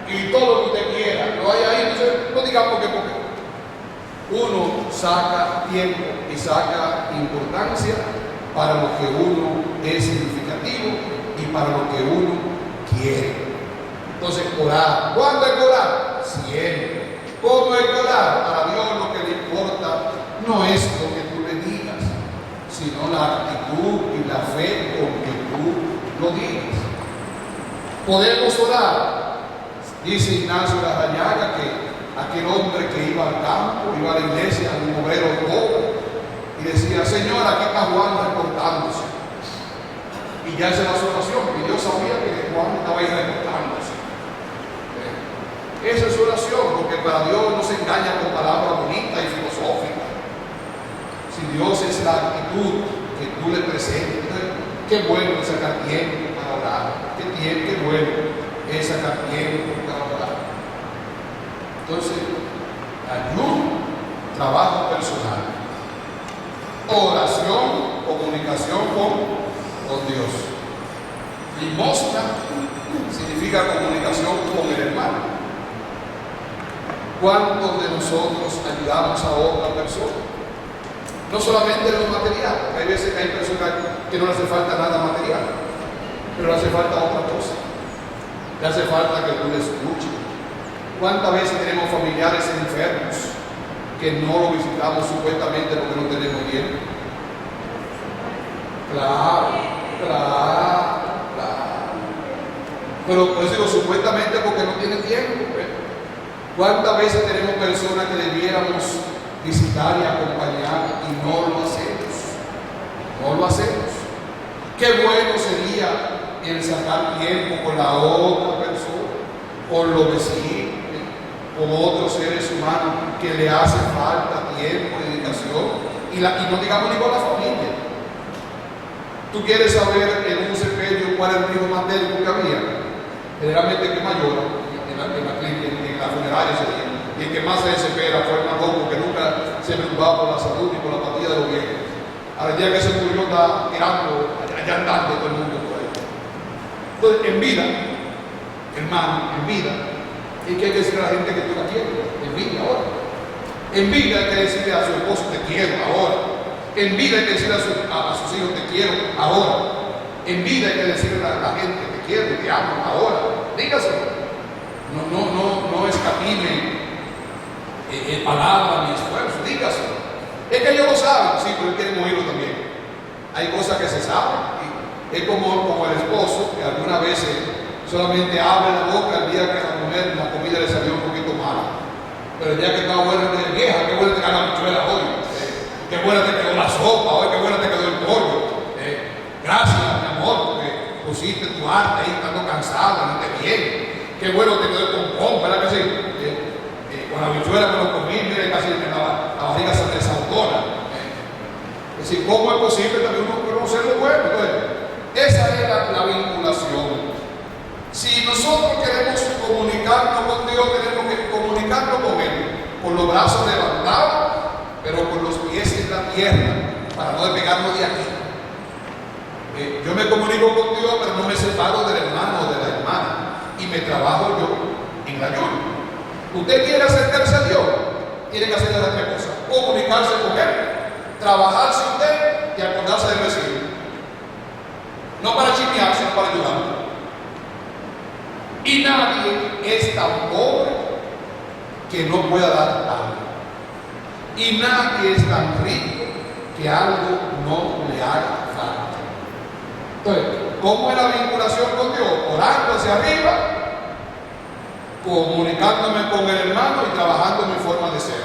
y todo lo que usted quiera lo hay ahí. Entonces no digamos porque uno saca tiempo y saca importancia para lo que uno es significativo y para lo que uno quiere. Entonces orar, ¿cuándo hay que orar? Siempre. ¿Cómo hay que orar? Para Dios lo que le importa no es lo que tú le digas, sino la actitud y la fe con que tú lo digas. Podemos orar. Dice Ignacio Larrañaga que aquel hombre que iba al campo, iba a la iglesia, un obrero pobre, y decía, Señor, aquí está Juan reportándose. Y ya esa era su oración, y Dios sabía que Juan estaba ahí reportándose. Esa es su oración, porque para Dios no se engaña con palabras bonitas y filosóficas. Si Dios es la actitud que tú le presentes, qué bueno es sacar tiempo para orar. Qué bueno es sacar tiempo para orar. Entonces, ayuno, trabajo personal, oración, comunicación con Dios. Limosna significa comunicación con el hermano. ¿Cuántos de nosotros ayudamos a otra persona? No solamente en lo material, hay veces que hay personas que no le hace falta nada material, pero le hace falta otra cosa. Le hace falta que tú le escuches. ¿Cuántas veces tenemos familiares enfermos que no lo visitamos supuestamente porque no tenemos tiempo? Claro. Pero por eso digo supuestamente porque no tienen tiempo. ¿Cuántas veces tenemos personas que debiéramos visitar y acompañar y no lo hacemos? No lo hacemos. Qué bueno sería el sacar tiempo con la otra persona, con los vecinos, con otros seres humanos que le hace falta tiempo, dedicación, y no digamos ni con la familia. Tú quieres saber en un sepelio cuál es el hijo más médico que había, generalmente que mayor, en la funeraria sería y el que más se desespera fue el más loco, que nunca se preocupaba por la salud ni por la apatía de los viejos. Al día que se murió está tirando, allá andando todo el mundo por ahí. Entonces, en vida, hermano, en vida, ¿y qué hay que decirle a la gente que tú la quieres? En vida ahora. En vida hay que decirle a su esposo te quiero ahora. En vida hay que decirle a sus hijos te quiero ahora. En vida hay que decirle a la gente te quiero, te amo ahora. Dígaselo. No escatime palabras ni esfuerzo, dígaselo. Es que ellos lo saben, sí, pero quieren oírlo también. Hay cosas que se saben. Es como el esposo que algunas veces solamente abre la boca el día que la mujer la comida le salió un poquito mala. Pero el día que está buena, dice, vieja, qué buena te quedó la habichuela hoy. Qué buena te quedó la sopa hoy, qué buena te quedó el pollo. Gracias, mi amor, porque pusiste tu arte ahí estando cansada, no te bien. Qué bueno te quedó el pompón, ¿verdad que sí? Con la habichuela me lo comí, mire, casi la barriga se desautora. Es decir, ¿cómo es posible también uno conocer lo bueno? Entonces, esa es la vinculación. Si nosotros queremos comunicarnos con Dios, tenemos que comunicarnos con Él, con los brazos levantados, pero con los pies en la tierra, para no despegarnos de aquí. Yo me comunico con Dios, pero no me separo del hermano o de la hermana, y me trabajo yo en la ayuda. Usted quiere acercarse a Dios, tiene que hacer las tres cosas: comunicarse con Él, trabajarse usted y acordarse del vecino. No para chismear, sino para ayudar. Y nadie es tan pobre que no pueda dar algo. Y nadie es tan rico que algo no le haga falta. Entonces, ¿cómo es la vinculación con Dios? Orando hacia arriba, comunicándome con el hermano y trabajando en mi forma de ser.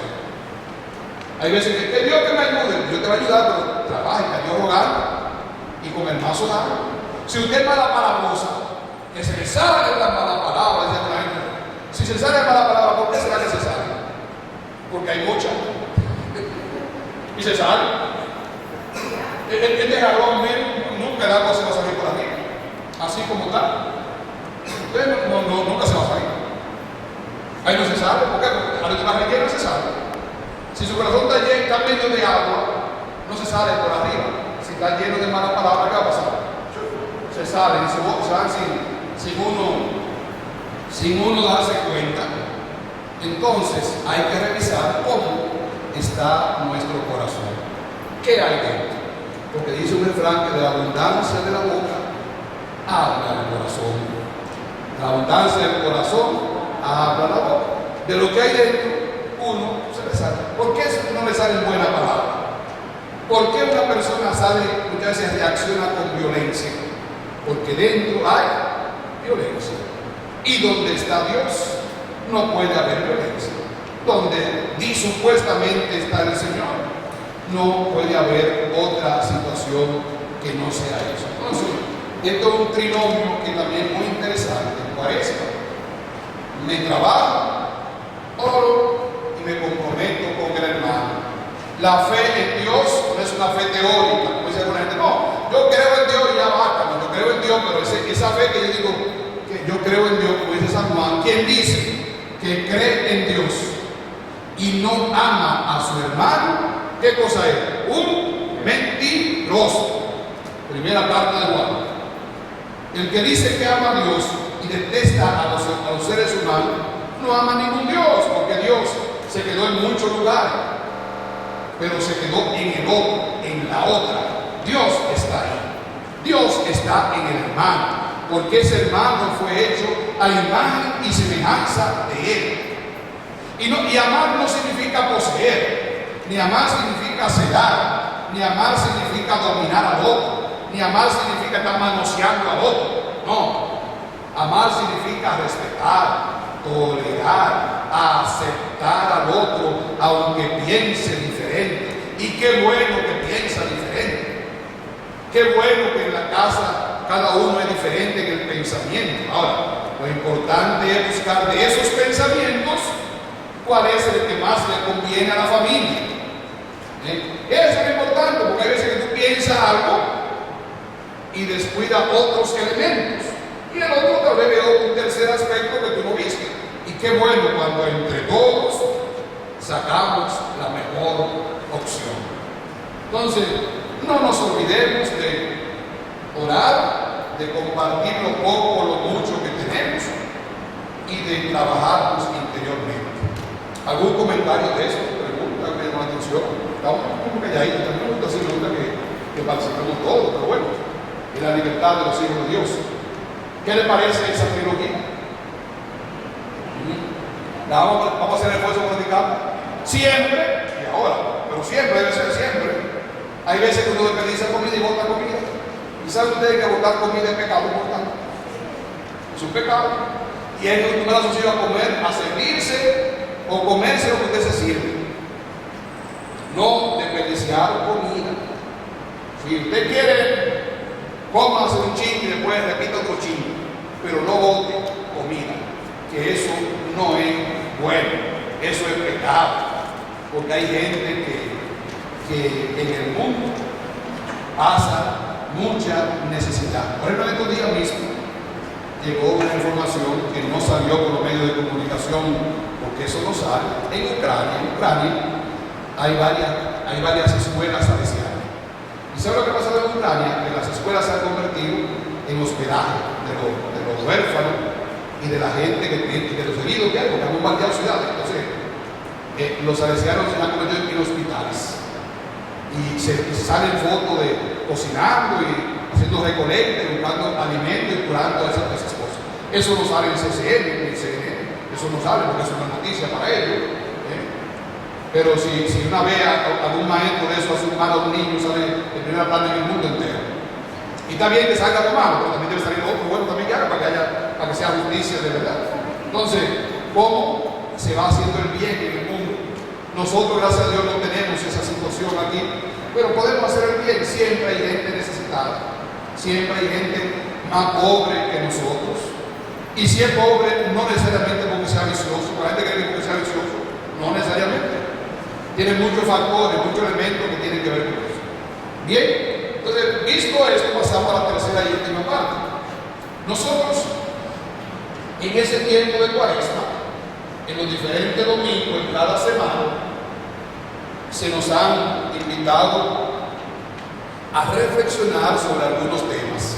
Hay veces que Dios que me ayude, Dios te va a ayudar, pero trabaja y Dios rogando y con el mazo dando. Si usted es mala palabrosa, que se le sale la mala palabra, dice la gente. Si se sale mala palabra, ¿por qué será que se sale? Porque hay mucha. Y se sale. Este jarrón nunca el agua se va a salir por aquí. Así como está. Usted nunca se va a salir. Ahí no se sale. ¿Por qué? Porque a la rellena se sale. Si su corazón está lleno de agua, no se sale por arriba. Si está lleno de mala palabra, ¿qué va a pasar? Se sale y se van sin uno darse cuenta. Entonces hay que revisar cómo está nuestro corazón. ¿Qué hay dentro? Porque dice un refrán que de la abundancia de la boca habla el corazón. La abundancia del corazón habla la boca. De lo que hay dentro, uno se le sale. ¿Por qué no le sale buena palabra? ¿Por qué una persona muchas veces reacciona con violencia? Porque dentro hay violencia. Y donde está Dios, no puede haber violencia. Donde supuestamente está el Señor, no puede haber otra situación que no sea eso. Entonces, esto es un trinomio que también es muy interesante. Parece, me trabajo, oro y me comprometo con el hermano. La fe en Dios no es una fe teórica, como dice alguna gente. No, yo creo en Dios y ya basta. Yo creo en Dios, pero esa fe que yo digo, que yo creo en Dios, como dice San Juan, quien dice que cree en Dios y no ama a su hermano, ¿qué cosa es? Un mentiroso. Primera parte de Juan. El que dice que ama a Dios y detesta a los seres humanos, no ama a ningún Dios, porque Dios se quedó en muchos lugares, pero se quedó en el otro, en la otra. Dios está ahí. Dios está en el hermano, porque ese hermano fue hecho a imagen y semejanza de Él. Y amar no significa poseer, ni amar significa cegar, ni amar significa dominar al otro, ni amar significa estar manoseando al otro. No, amar significa respetar, tolerar, aceptar al otro, aunque piense diferente. Y qué bueno que piensa diferente. Qué bueno que en la casa cada uno es diferente en el pensamiento. Ahora, lo importante es buscar de esos pensamientos cuál es el que más le conviene a la familia. Eso es importante, porque hay veces que tú piensas algo y descuidas otros elementos, y el otro tal vez ve un tercer aspecto que tú no viste. Y qué bueno cuando entre todos sacamos la mejor opción. Entonces, no nos olvidemos de orar, de compartir lo poco o lo mucho que tenemos y de trabajarnos interiormente. ¿Algún comentario de eso? Pregunta, me llama la atención. Estamos como calladitos, también me gusta así, me gusta que participemos todos, pero bueno, en la libertad de los hijos de Dios. ¿Qué le parece esa trilogía? Vamos a hacer el esfuerzo practicar siempre y ahora, pero siempre debe ser siempre. Hay veces que uno desperdicia comida y bota comida. ¿Y saben ustedes que botar comida es pecado importante? Es un pecado. Y es acostumbrar a sus hijos a comer, a servirse o comerse lo que usted se sirve. No desperdiciar comida. Si usted quiere, cómase un chin y después repita otro chin, pero no bote comida, que eso no es bueno, eso es pecado, porque hay gente que en el mundo pasa mucha necesidad. Por ejemplo, estos días mismo llegó una información que no salió por los medios de comunicación, porque eso no sale. En Ucrania hay varias escuelas salesianas. ¿Y sabe lo que ha pasado en Ucrania? Que las escuelas se han convertido en hospedaje de los huérfanos y de la gente de los heridos que hay, porque han bombardeado ciudades. Entonces, los salesianos se han convertido en hospitales. Y se salen fotos de cocinando y haciendo recolecta, buscando alimentos y curando esas cosas. Eso no sale en CCN, en CNN, eso no sale porque es una noticia para ellos. Pero si una vez algún maestro de eso hace un mal a un niño, sale en primera plana en el mundo entero. Y está bien que salga lo malo, pero también debe salir otro bueno también que haga para que sea justicia de verdad. Entonces, ¿cómo se va haciendo el bien en el mundo? Nosotros, gracias a Dios, no tenemos esa situación aquí, pero podemos hacer el bien. Siempre hay gente necesitada, siempre hay gente más pobre que nosotros. Y si es pobre, no necesariamente porque sea vicioso, la gente cree que porque sea vicioso, no necesariamente. Tiene muchos factores, muchos elementos que tienen que ver con eso. Bien, entonces, visto esto, pasamos a la tercera y última parte. Nosotros, en ese tiempo de Cuaresma, en los diferentes domingos, en cada semana, se nos han invitado a reflexionar sobre algunos temas.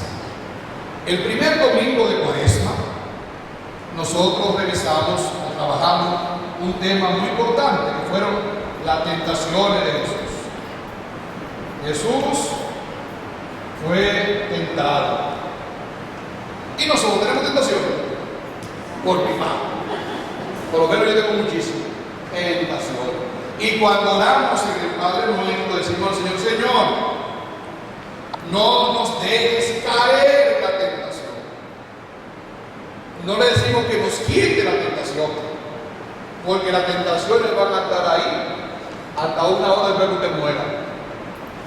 El primer domingo de Cuaresma, nosotros revisamos o trabajamos un tema muy importante, que fueron las tentaciones de Jesús. Jesús fue tentado. Y nosotros tenemos tentaciones por mi mano. Por lo menos yo tengo muchísimas tentaciones. Y cuando oramos en el Padre Nuestro, decimos al Señor: Señor, no nos dejes caer en la tentación. No le decimos que nos quite la tentación, porque las tentaciones van a estar ahí hasta una hora después que usted muera.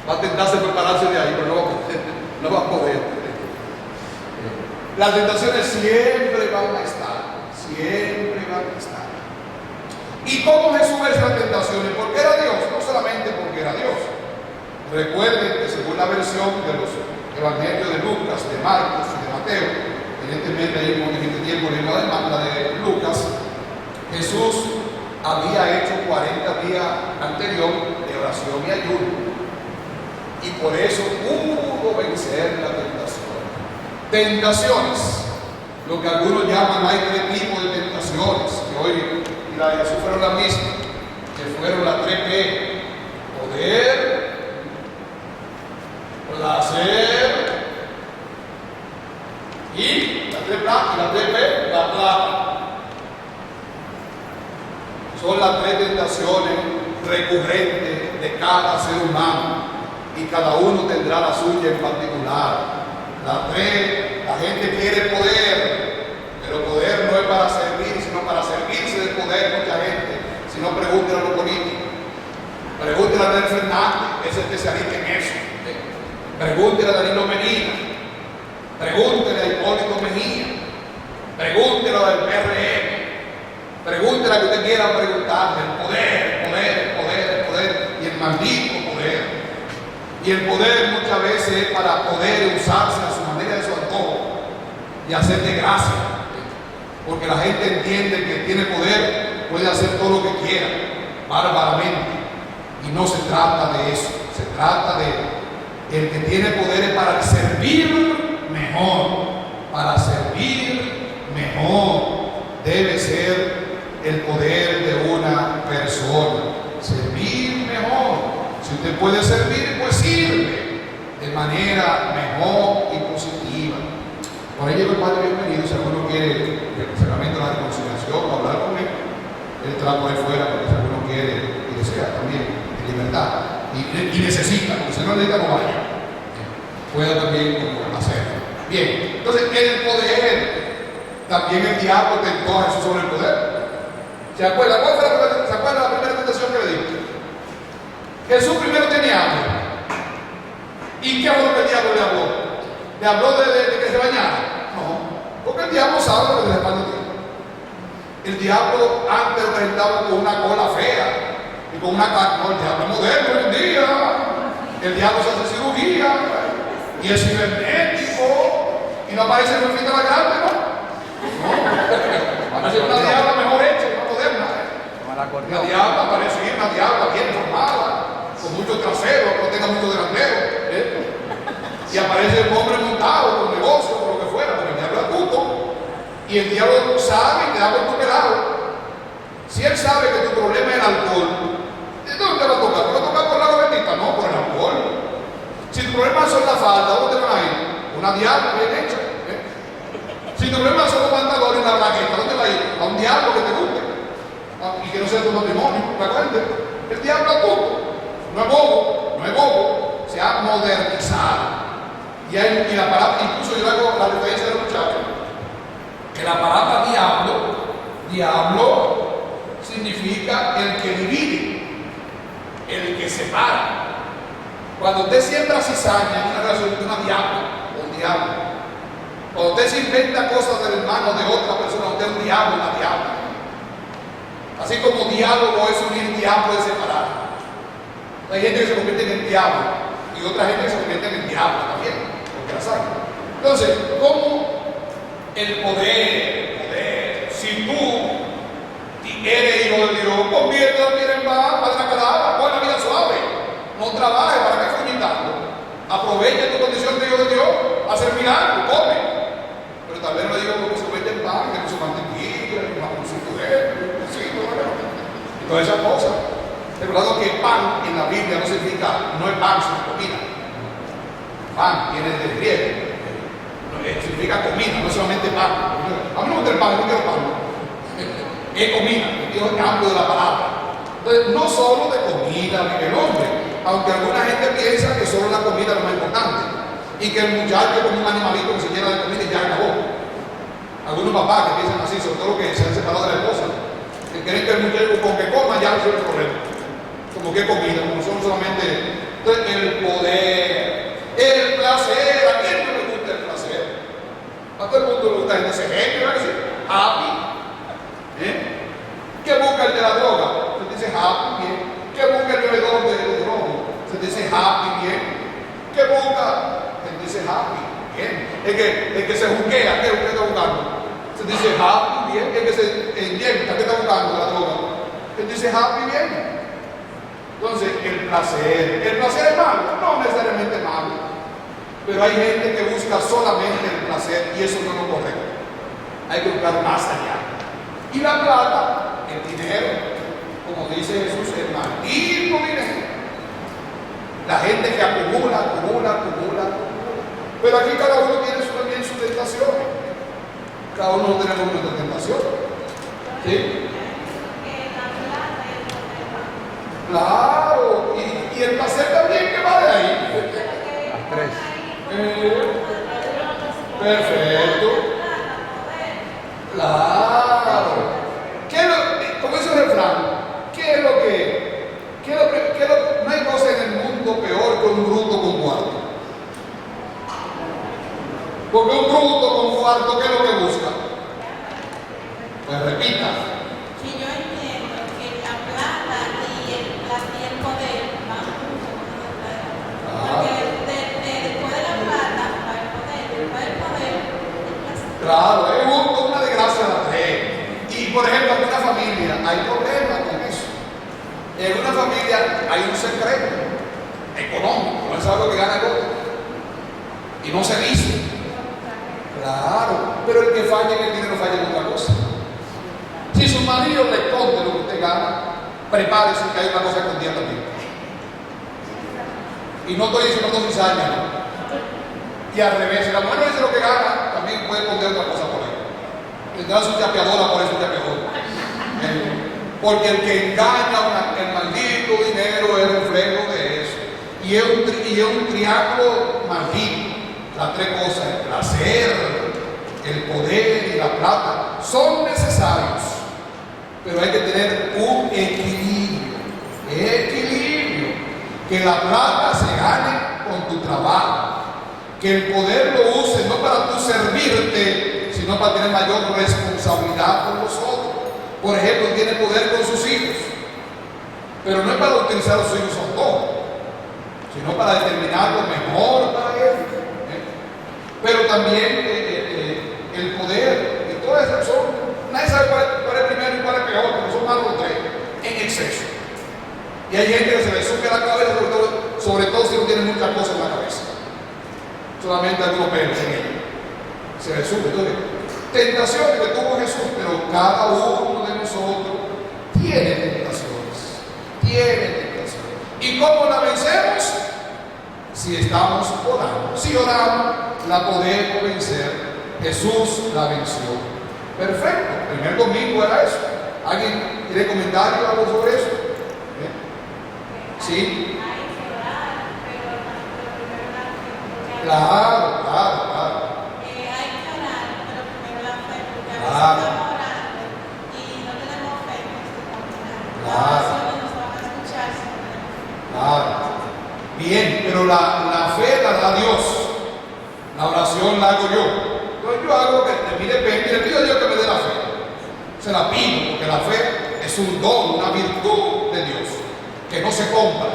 Va a tentarse prepararse de ahí, pero no va a poder. Las tentaciones siempre van a estar, siempre van a estar. ¿Y cómo Jesús vence las tentaciones? Porque era Dios, no solamente porque era Dios. Recuerden que según la versión de los evangelios de Lucas, de Marcos y de Mateo, evidentemente ahí en este tiempo leímos la de Lucas, Jesús había hecho 40 días anterior de oración y ayuno, y por eso pudo vencer la tentación. Tentaciones, lo que algunos llaman, hay tres tipos de tentaciones, que hoy y la de Jesús fueron las mismas, que fueron las 3P: poder, placer y la 3P, la plata. Son las tres tentaciones recurrentes de cada ser humano, y cada uno tendrá la suya en particular. La gente quiere poder, pero poder no es para servir, sino para servirse del poder. Mucha gente, si no, pregúntenle a los políticos, pregúntenle a Daniel Fernández, es especialista en eso. Pregúntenle a Danilo Medina, pregúntenle a Hipólito Mejía, pregúntenle al PRM. Pregúntele a que usted quiera preguntarle. El poder y el maldito poder. Y el poder muchas veces es para poder usarse a su manera, de su antojo y hacerte gracia. porque la gente entiende que tiene poder, puede hacer todo lo que quiera, bárbaramente. Y no se trata de eso, se trata de el que tiene poder es para servir mejor, para servir mejor. Debe ser el poder de una persona, servir mejor. Si usted puede servir, pues sirve de manera mejor y positiva. Por ello el Padre bienvenido, si alguno quiere el sacramento de la reconciliación, hablar con él trapo de fuera, porque si alguno quiere y desea también en libertad y necesita, porque si no necesita no vaya, pueda también hacerlo. Bien, entonces el poder, también el diablo tentó a Jesús sobre el poder. ¿Se acuerda? ¿Se acuerda la primera tentación que le dijo? Jesús primero tenía hambre. ¿Y qué fue lo que el diablo le habló? ¿Le habló de que se bañara? No, porque el diablo sabe lo que le espalda tiene. El diablo antes lo presentaba con una cola fea y con una cara. No, el diablo es moderno hoy en día. El diablo se hace cirugía y es cibernético y no aparece en el fin de la grande, ¿no? No, aparece una diabla mejor hecha, más moderna. Una diabla aparece una diabla bien formada, con mucho trasero, no tenga mucho delantero. Y aparece el hombre montado con negocio, con lo que fuera, porque el diablo es astuto. Y el diablo sabe y te da por tu pelado. Si él sabe que tu problema es el alcohol, ¿de dónde te va a tocar? ¿Te va a tocar por la agua bendita? No, por el alcohol. Si tu problema son la falda, ¿dónde te van a ir? Una diabla bien hecha. Si tu problema son los pantalones y la raqueta, ¿dónde va a ir? A un diablo que te guste. Y que no sea tu matrimonio, ¿recuerden? El diablo es astuto. No es bobo, no es bobo. Se ha modernizado. Y la palabra, incluso yo hago la referencia de los muchachos, que la palabra diablo significa el que divide, el que separa. Cuando usted siembra cizaña en una relación de una diabla o un diablo, cuando usted se inventa cosas del hermano de otra persona, usted es un diablo, una diabla. Así como diálogo es unir, diablo es separar. Hay gente que se convierte en el diablo y otra gente que se convierte en el diablo también, porque la sabe. Entonces, ¿cómo el poder, si tú eres hijo de Dios, convierte la vida en paz, para la calada, pon la vida suave, no trabajes, ¿para qué fumitando? Aprovecha tu condición de hijo de Dios, hacer milagros, come. Pero tal vez no le digo que se convierte en pan, que no se mantequilla, que más consiste de él, y todas esas cosas. Es verdad que pan en la Biblia no significa, no es pan, sino comida. Pan viene del griego. Significa comida, no solamente pan. A mí no me gusta el pan, no quiero pan. Es comida, yo hablo de la palabra. Entonces, no solo de comida vive el hombre, aunque alguna gente piensa que solo la comida es lo más importante y que el muchacho es como un animalito que se llena de comida y ya acabó. Algunos papás que piensan así, sobre todo los que se han separado de la esposa, que creen que el muchacho con que coma ya resuelve el problema. Como que comida, como son solamente. Entonces, el poder, el placer, ¿a quién no le gusta el placer? A todo el mundo le gusta gente ese ¿verdad que sí? Happy. ¿Qué busca el de la droga? Se dice happy, bien. ¿Qué busca el bebedor de droga? Se dice happy, bien. ¿Qué busca? Se dice happy, bien. El que se juquea, ¿qué está buscando? Se dice happy, bien. El que se inyecta, ¿qué está buscando la droga? Se dice happy, bien. Entonces, el placer es malo, no necesariamente malo, pero hay gente que busca solamente el placer y eso no es lo correcto. Hay que buscar más allá. Y la plata, el dinero, como dice Jesús, el maldito dinero. La gente que acumula. Pero aquí cada uno tiene también su tentación. Cada uno tenemos nuestra tentación. ¿Sí? Claro, y el placer también que va de ahí. Las tres. Perfecto. Claro. ¿Cómo dice el refrán? No hay cosa en el mundo peor que un bruto con cuarto. Porque un bruto con cuarto, ¿qué es lo que busca? Pues repita. Si yo entiendo que la plata y el poder van juntos, porque después de la plata va el poder, después del poder el placer. Claro, es una desgracia a la tres. familia hay un secreto económico, no sabe lo que gana el otro. Y no se dice. Claro, pero el que falla en el dinero falla en otra cosa. Si su marido le esconde lo que usted gana, prepárese que hay una cosa escondida también. Y no estoy diciendo dos cizañas, ¿no? Y al revés, si la mujer no dice lo que gana, también puede esconder otra cosa por ahí. Tendrá su chapeadora por eso chapeadora. Porque el que engaña el maldito dinero es reflejo de eso. Y es un triángulo maldito. Las tres cosas, el placer, el poder y la plata, son necesarios. Pero hay que tener un equilibrio. Equilibrio. Que la plata se gane con tu trabajo. Que el poder lo uses no para tú servirte, sino para tener mayor responsabilidad con los otros. Por ejemplo, tiene poder con sus hijos, pero no es para utilizar a sus hijos a todo, sino para determinar lo mejor para él. Pero también el poder, y todas esas son, nadie sabe cuál es primero y cuál es peor, porque son malos los tres, en exceso. Y hay gente que se le sube la cabeza, sobre todo si no tiene muchas cosas en la cabeza. Solamente algunos pelos en ella. Se le sube. Entonces, tentaciones que tuvo Jesús, pero cada uno de nosotros tiene tentaciones. Tiene tentaciones. ¿Y cómo la vencemos? Si estamos orando. Si oramos, la podemos vencer. Jesús la venció. Perfecto. El primer domingo era eso. ¿Alguien tiene comentarios o algo sobre eso? ¿Sí? Claro, claro, claro. Hay que orar, pero primero la fe, porque a veces Claro. estamos orando y no tenemos fe en nuestro caminar. Las Claro. oraciones nos van a escuchar si no tenemos fe. Claro. Bien, pero la fe la da Dios. La oración la hago yo. Entonces yo hago que le pido a Dios que me dé la fe. Se la pido, porque la fe es un don, una virtud de Dios, que no se compra,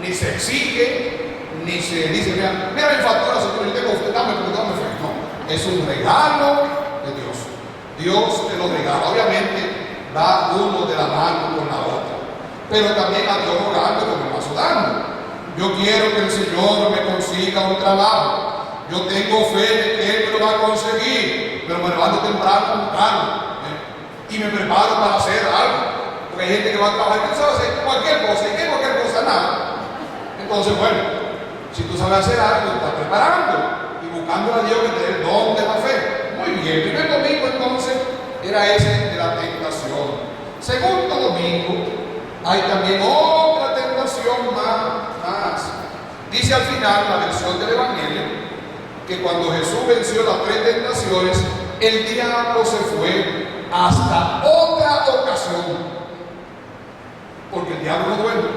ni se exige, ni se dice, mira mi factura, Señor, yo tengo fe, dame fe. No, es un regalo de Dios. Dios te lo regala. Obviamente va uno de la mano con la otra, pero también a Dios rogando como me va sudando. Yo quiero que el Señor me consiga un trabajo. Yo tengo fe de que Él me lo va a conseguir, pero me levanto temprano a buscarlo, y me preparo para hacer algo. Porque hay gente que va a trabajar y no sabe hacer cualquier cosa, y que cualquier cosa nada. Entonces, bueno, si tú sabes hacer algo, estás preparando y buscando a Dios que te dé el don de la fe. Muy bien, el primer domingo entonces era ese de la tentación. Segundo domingo, hay también otra tentación más. Dice al final la versión del Evangelio que cuando Jesús venció las tres tentaciones, el diablo se fue hasta otra ocasión. Porque el diablo no duerme.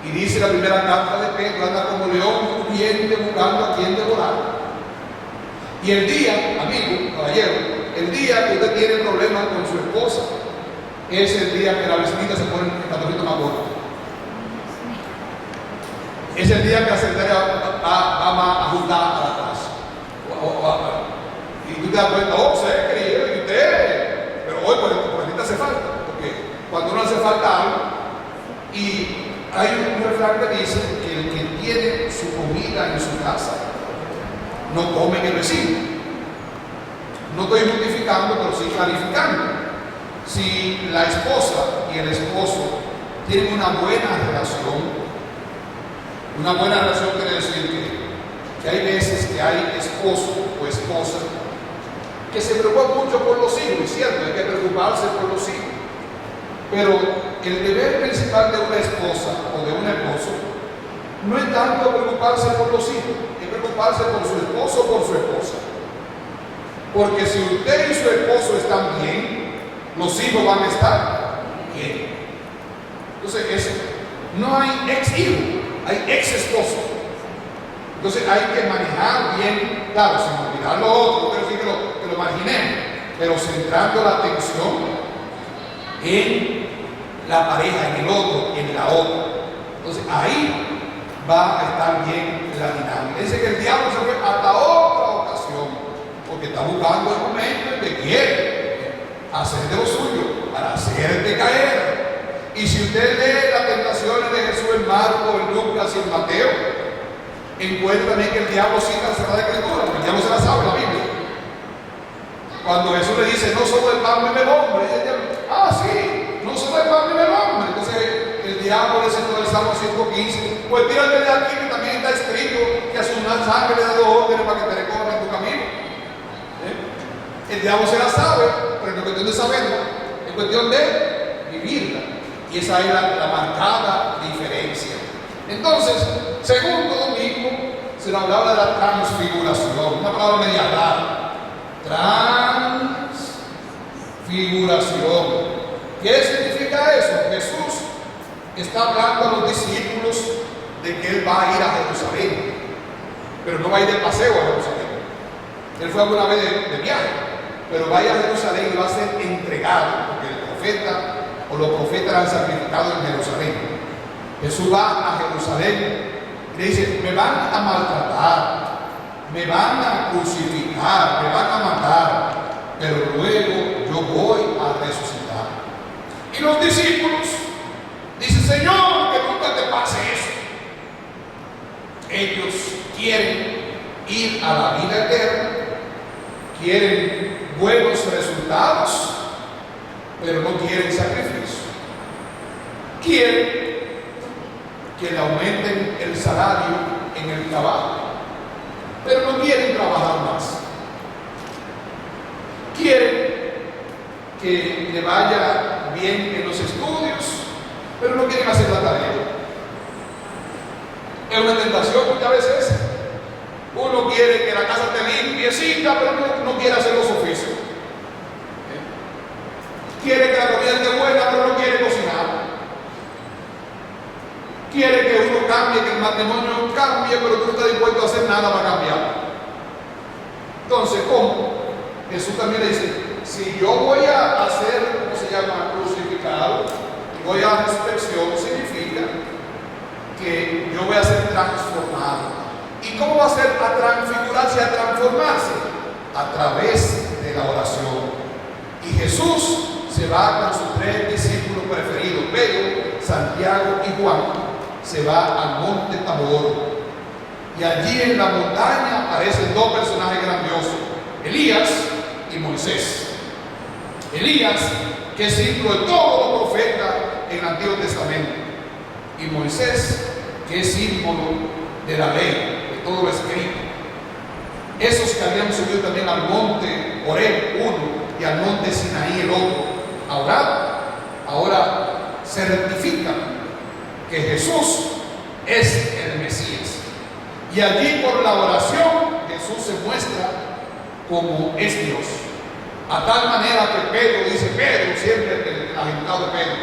Y dice la primera carta de Pedro, anda como león rugiente buscando a quien devorar. Y el día, amigo, caballero, el día que usted tiene problemas con su esposa, es el día que la vecinita se pone el pantalón más gordo. Es el día que la secretaria va a ajustar a la casa. Y tú te das cuenta, sé, querido, y usted, pero hoy por ahorita hace falta, porque cuando no hace falta algo, y hay un refrán que dice que el que tiene su comida en su casa no come en el vecino. No estoy justificando, pero sí clarificando. Si la esposa y el esposo tienen una buena relación quiere decir que hay veces que hay esposo o esposa que se preocupa mucho por los hijos, es cierto, hay que preocuparse por los hijos. Pero el deber principal de una esposa o de un esposo no es tanto preocuparse por los hijos, es preocuparse por su esposo o por su esposa. Porque si usted y su esposo están bien, los hijos van a estar bien. Entonces, no hay ex hijo, hay ex esposo. Entonces hay que manejar bien, claro, sin olvidar lo otro, no quiero decir que lo marginemos, pero centrando la atención en la pareja, en el otro, en la otra. Entonces ahí va a estar bien la dinámica. Dice que el diablo se fue hasta otra ocasión, porque está buscando el momento en que quiere hacer de lo suyo para hacerte caer. Y si usted lee las tentaciones de Jesús en Marcos, en Lucas y en Mateo, encuentra también que el diablo cita la Sagrada Escritura, porque el diablo se la sabe, la Biblia. Cuando Jesús le dice, no solo el pan vive el hombre, dice el diablo, sí, no solo el pan vive el hombre. Entonces el diablo le citó el Salmo 115, pues tírate de aquí que también está escrito que a su sangre le ha dado órdenes para que te recojan en tu camino. El diablo se la sabe, pero no es cuestión de saberla, es cuestión de vivirla. Y esa es la marcada diferencia. Entonces, segundo domingo, se nos hablaba de la transfiguración, una palabra media rara. Transfiguración. ¿Qué significa eso? Jesús está hablando a los discípulos de que Él va a ir a Jerusalén, pero no va a ir de paseo a Jerusalén. Él fue alguna vez de viaje, pero va a ir a Jerusalén y va a ser entregado, porque el profeta o los profetas han sacrificado en Jerusalén. Jesús va a Jerusalén y le dice, me van a maltratar, me van a crucificar, me van a matar, pero luego yo voy a resucitar. Y los discípulos dicen, Señor, que nunca te pase eso. Ellos quieren ir a la vida eterna, quieren buenos resultados, pero no quieren sacrificio. Quieren que le aumenten el salario en el trabajo, pero no quieren trabajar más. Quieren que le vaya bien en los estudios, pero no quieren hacer la tarea. Es una tentación muchas veces. Uno quiere que la casa esté limpiecita, pero no quiere hacer los oficios. Quiere que la comida esté buena, pero no quiere cocinar. Quiere que uno cambie, que el matrimonio cambie, pero tú no estás dispuesto a hacer nada para cambiar. Entonces, ¿cómo? Jesús también le dice, si yo voy a ser, ¿cómo se llama?, crucificado, y voy a la resurrección, significa que yo voy a ser transformado. ¿Y cómo va a ser a transfigurarse, a transformarse? A través de la oración. Y Jesús se va con sus tres discípulos preferidos, Pedro, Santiago y Juan, se va al monte Tabor. Y allí en la montaña aparecen dos personajes grandiosos, Elías y Moisés. Elías, que es símbolo de todos los profetas en el Antiguo Testamento, y Moisés, que es símbolo de la ley, de todo lo escrito. Esos que habían subido también al monte Horeb uno y al monte Sinaí el otro, ahora certifican que Jesús es el Mesías. Y allí por la oración Jesús se muestra como es Dios. A tal manera que Pedro dice, Pedro, siempre el agentado de Pedro,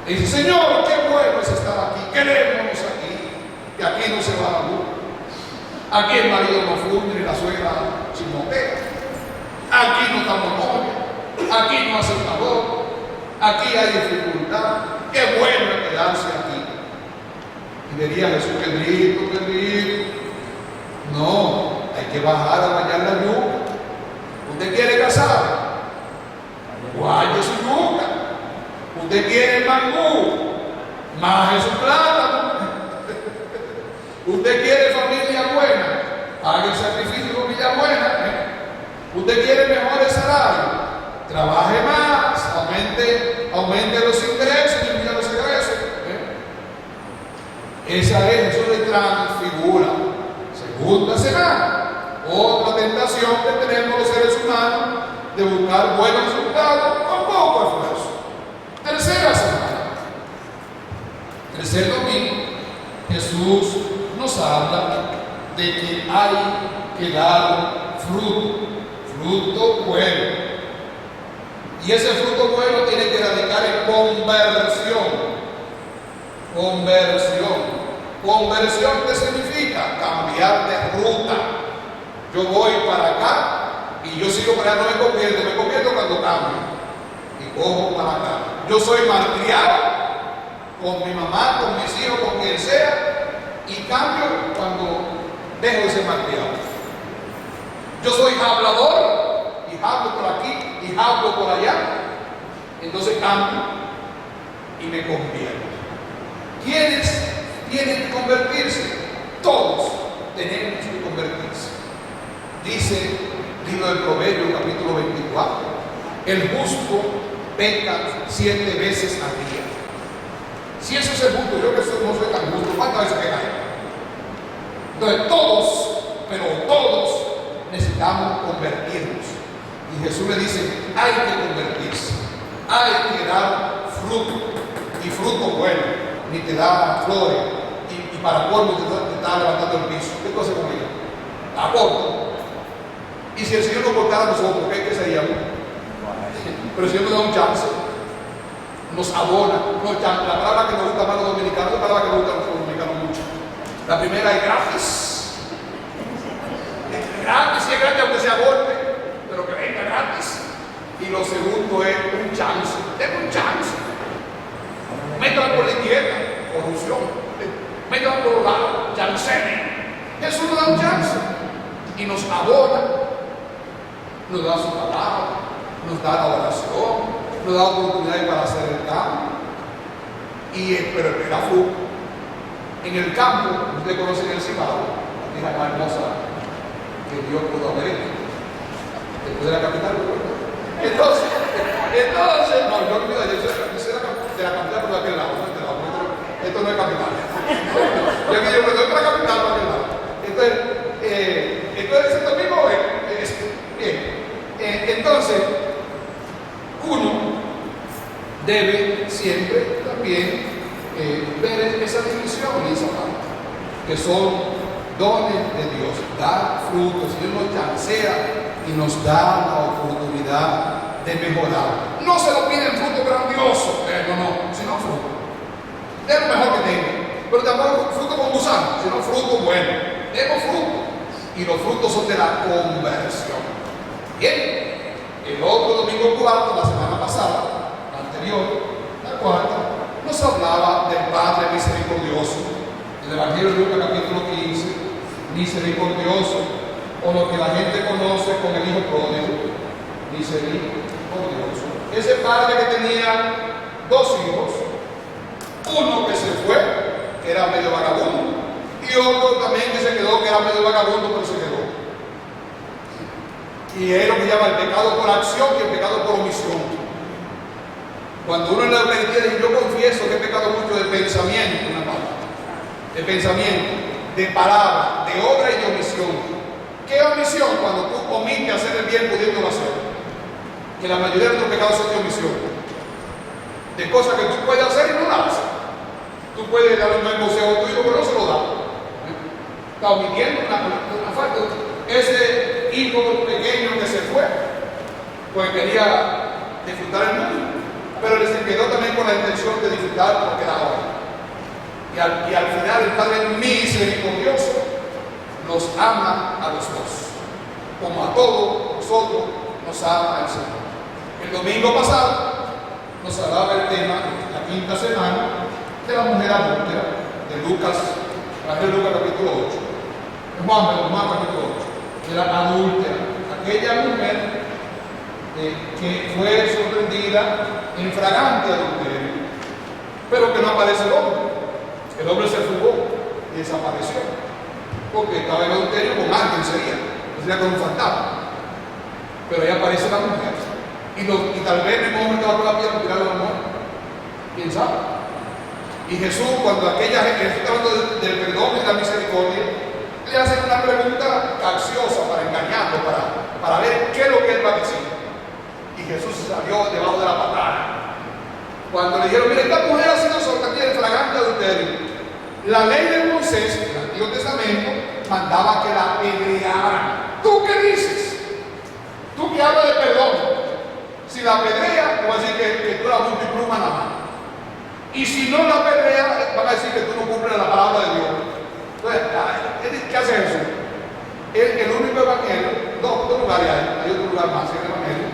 dice, Señor, qué bueno es estar aquí, querémonos aquí, que aquí no se va la luz, aquí el marido no funde ni la suegra chismotea, aquí no estamos novios, aquí no hace calor, aquí hay dificultad, qué bueno es quedarse aquí. Y diría Jesús, qué rico, no, hay que bajar a bañar la yuca. ¿Usted quiere casar? Guaye su yuca. ¿Usted quiere mangú? Maje su plátano. ¿Usted quiere familia buena? Haga el sacrificio de familia buena. ¿Usted quiere mejores salarios? Trabaje más, aumente los ingresos, disminuya los egresos. Esa es, eso le transfigura. Segunda semana. Otra tentación que tenemos los seres humanos de buscar buenos resultados con poco esfuerzo. Tercera semana. Tercer domingo, Jesús nos habla de que hay que dar fruto bueno. Y ese fruto bueno tiene que radicar en conversión. Conversión, ¿qué significa? Cambiar de ruta. Yo voy para acá y yo sigo para allá, no me convierto cuando cambio y cojo para acá. Yo soy malcriado con mi mamá, con mis hijos, con quien sea, y cambio cuando dejo de ser malcriado. Yo soy hablador y hablo por aquí y hablo por allá, entonces cambio. y me convierto. ¿Quiénes tienen que convertirse? Todos tenemos que convertirse. Dice el libro del Proverbio, capítulo 24, el justo peca 7 veces al día. Si eso es el justo, yo que no soy tan justo, ¿cuántas veces peca? Entonces todos, pero todos necesitamos convertirnos. Y Jesús le dice, hay que convertirse, hay que dar fruto, y fruto bueno, ni te da flores, y para colmo te está levantando el piso. ¿Qué cosa con ella? Aporta. Y si el Señor nos cortara nosotros, ¿qué seríamos? Pero el Señor nos da un chance, nos abona, la palabra que nos gusta más a los dominicanos, la palabra que nos gusta a los dominicanos mucho. La primera es gratis. Gratis, si es gratis, aunque sea golpe, pero que venga gratis. Y lo segundo es un chance. Denme un chance. Métala por la izquierda, corrupción. Métala por los lados, chancene. Jesús nos da un chance. Y nos abona, nos da su palabra, nos da la oración, nos da oportunidades para hacer el cambio. Pero espera fruto. En el campo, ustedes conocen el cibao, la hija más hermosa que Dios pudo haber hecho, después de la capital. Entonces, no, yo olvido, yo soy de la capital por aquel lado, esto no es capital. Yo que yo me doy para la capital por aquel lado. Entonces esto mismo es bien. Entonces, uno debe siempre también ver esa división y esa parte, que son dones de Dios, dar frutos. Dios nos chancea y nos da la oportunidad de mejorar. No se lo piden fruto grandioso, no, sino fruto. Es lo mejor que tenga, pero tampoco fruto con gusano, sino fruto bueno. Demos fruto, y los frutos son de la conversión. Bien, el otro domingo cuarto, la semana pasada, la anterior, la cuarta, nos hablaba del Padre misericordioso. El Evangelio de Lucas capítulo 15, misericordioso, o lo que la gente conoce con el hijo pródigo, misericordioso. Ese padre que tenía 2 hijos, uno que se fue, que era medio vagabundo, y otro también que se quedó, que era medio vagabundo, pero se quedó. Y es lo que llama el pecado por acción y el pecado por omisión. Cuando uno en la Eucaristía dice, yo confieso que he pecado mucho de pensamiento, una parte, de pensamiento, de palabra, de obra y de omisión. ¿Qué omisión? Cuando tú omites hacer el bien pudiendo hacer. Que la mayoría de los pecados son de omisión. De cosas que tú puedes hacer y no las haces. Tú puedes darle un buen consejo a tu hijo, pero no se lo da. Está omitiendo una falta. Ese hijo pequeño que se fue, pues quería disfrutar el mundo, pero se quedó también con la intención de disfrutar porque era ahora. Y al final el Padre misericordioso nos ama a los dos, como a todos nosotros nos ama el Señor. El domingo pasado nos hablaba el tema, la quinta semana, de la mujer adúltera, de Lucas, Evangelio de Lucas capítulo 8, de Juan capítulo 8, de la adúltera, aquella mujer que fue sorprendida en fragante adulterio, pero que no aparece el hombre. El hombre se fugó y desapareció, porque estaba en adulterio con alguien, sería con un fantasma. Pero ahí aparece la mujer, y tal vez en el momento va con la piedra tirar a la mujer, quién sabe. Y Jesús, cuando aquella gente está hablando del perdón y la misericordia, le hace una pregunta capciosa para engañarlo, para ver qué es lo que él va a decir. Y Jesús salió debajo de la patada. Cuando le dijeron, mira, esta mujer ha sido sorprendida en flagrante adulterio. La ley de Moisés, en el Antiguo Testamento, mandaba que la apedrearan. ¿Tú qué dices? Tú que hablas de perdón. Si la apedrea, te va a decir que tú eras punto y pluma nada más. Y si no la apedrea, van a decir que tú no cumples la palabra de Dios. Entonces, ¿qué hace Jesús? El único evangelio, dos lugares hay otro lugar más en el evangelio,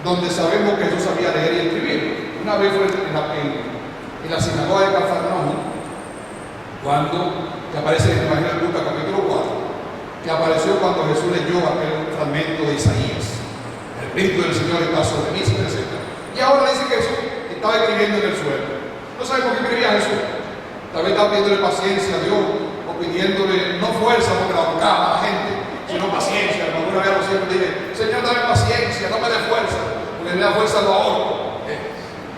donde sabemos que Jesús sabía leer y escribir. Una vez fue en la sinagoga de Cafarnaúm, cuando que aparece en el Evangelio de Lucas capítulo 4, que apareció cuando Jesús leyó aquel fragmento de Isaías. El Espíritu del Señor está sobre mí, etc. Y ahora dice que Jesús estaba escribiendo en el suelo. No sabe por qué escribía Jesús. Tal vez estaba pidiéndole paciencia a Dios, o pidiéndole no fuerza porque la ahorcaba a la gente, sino paciencia. Como una vez a los hijos dije, Señor, dame paciencia, no me dé fuerza, porque me da fuerza lo ahorco.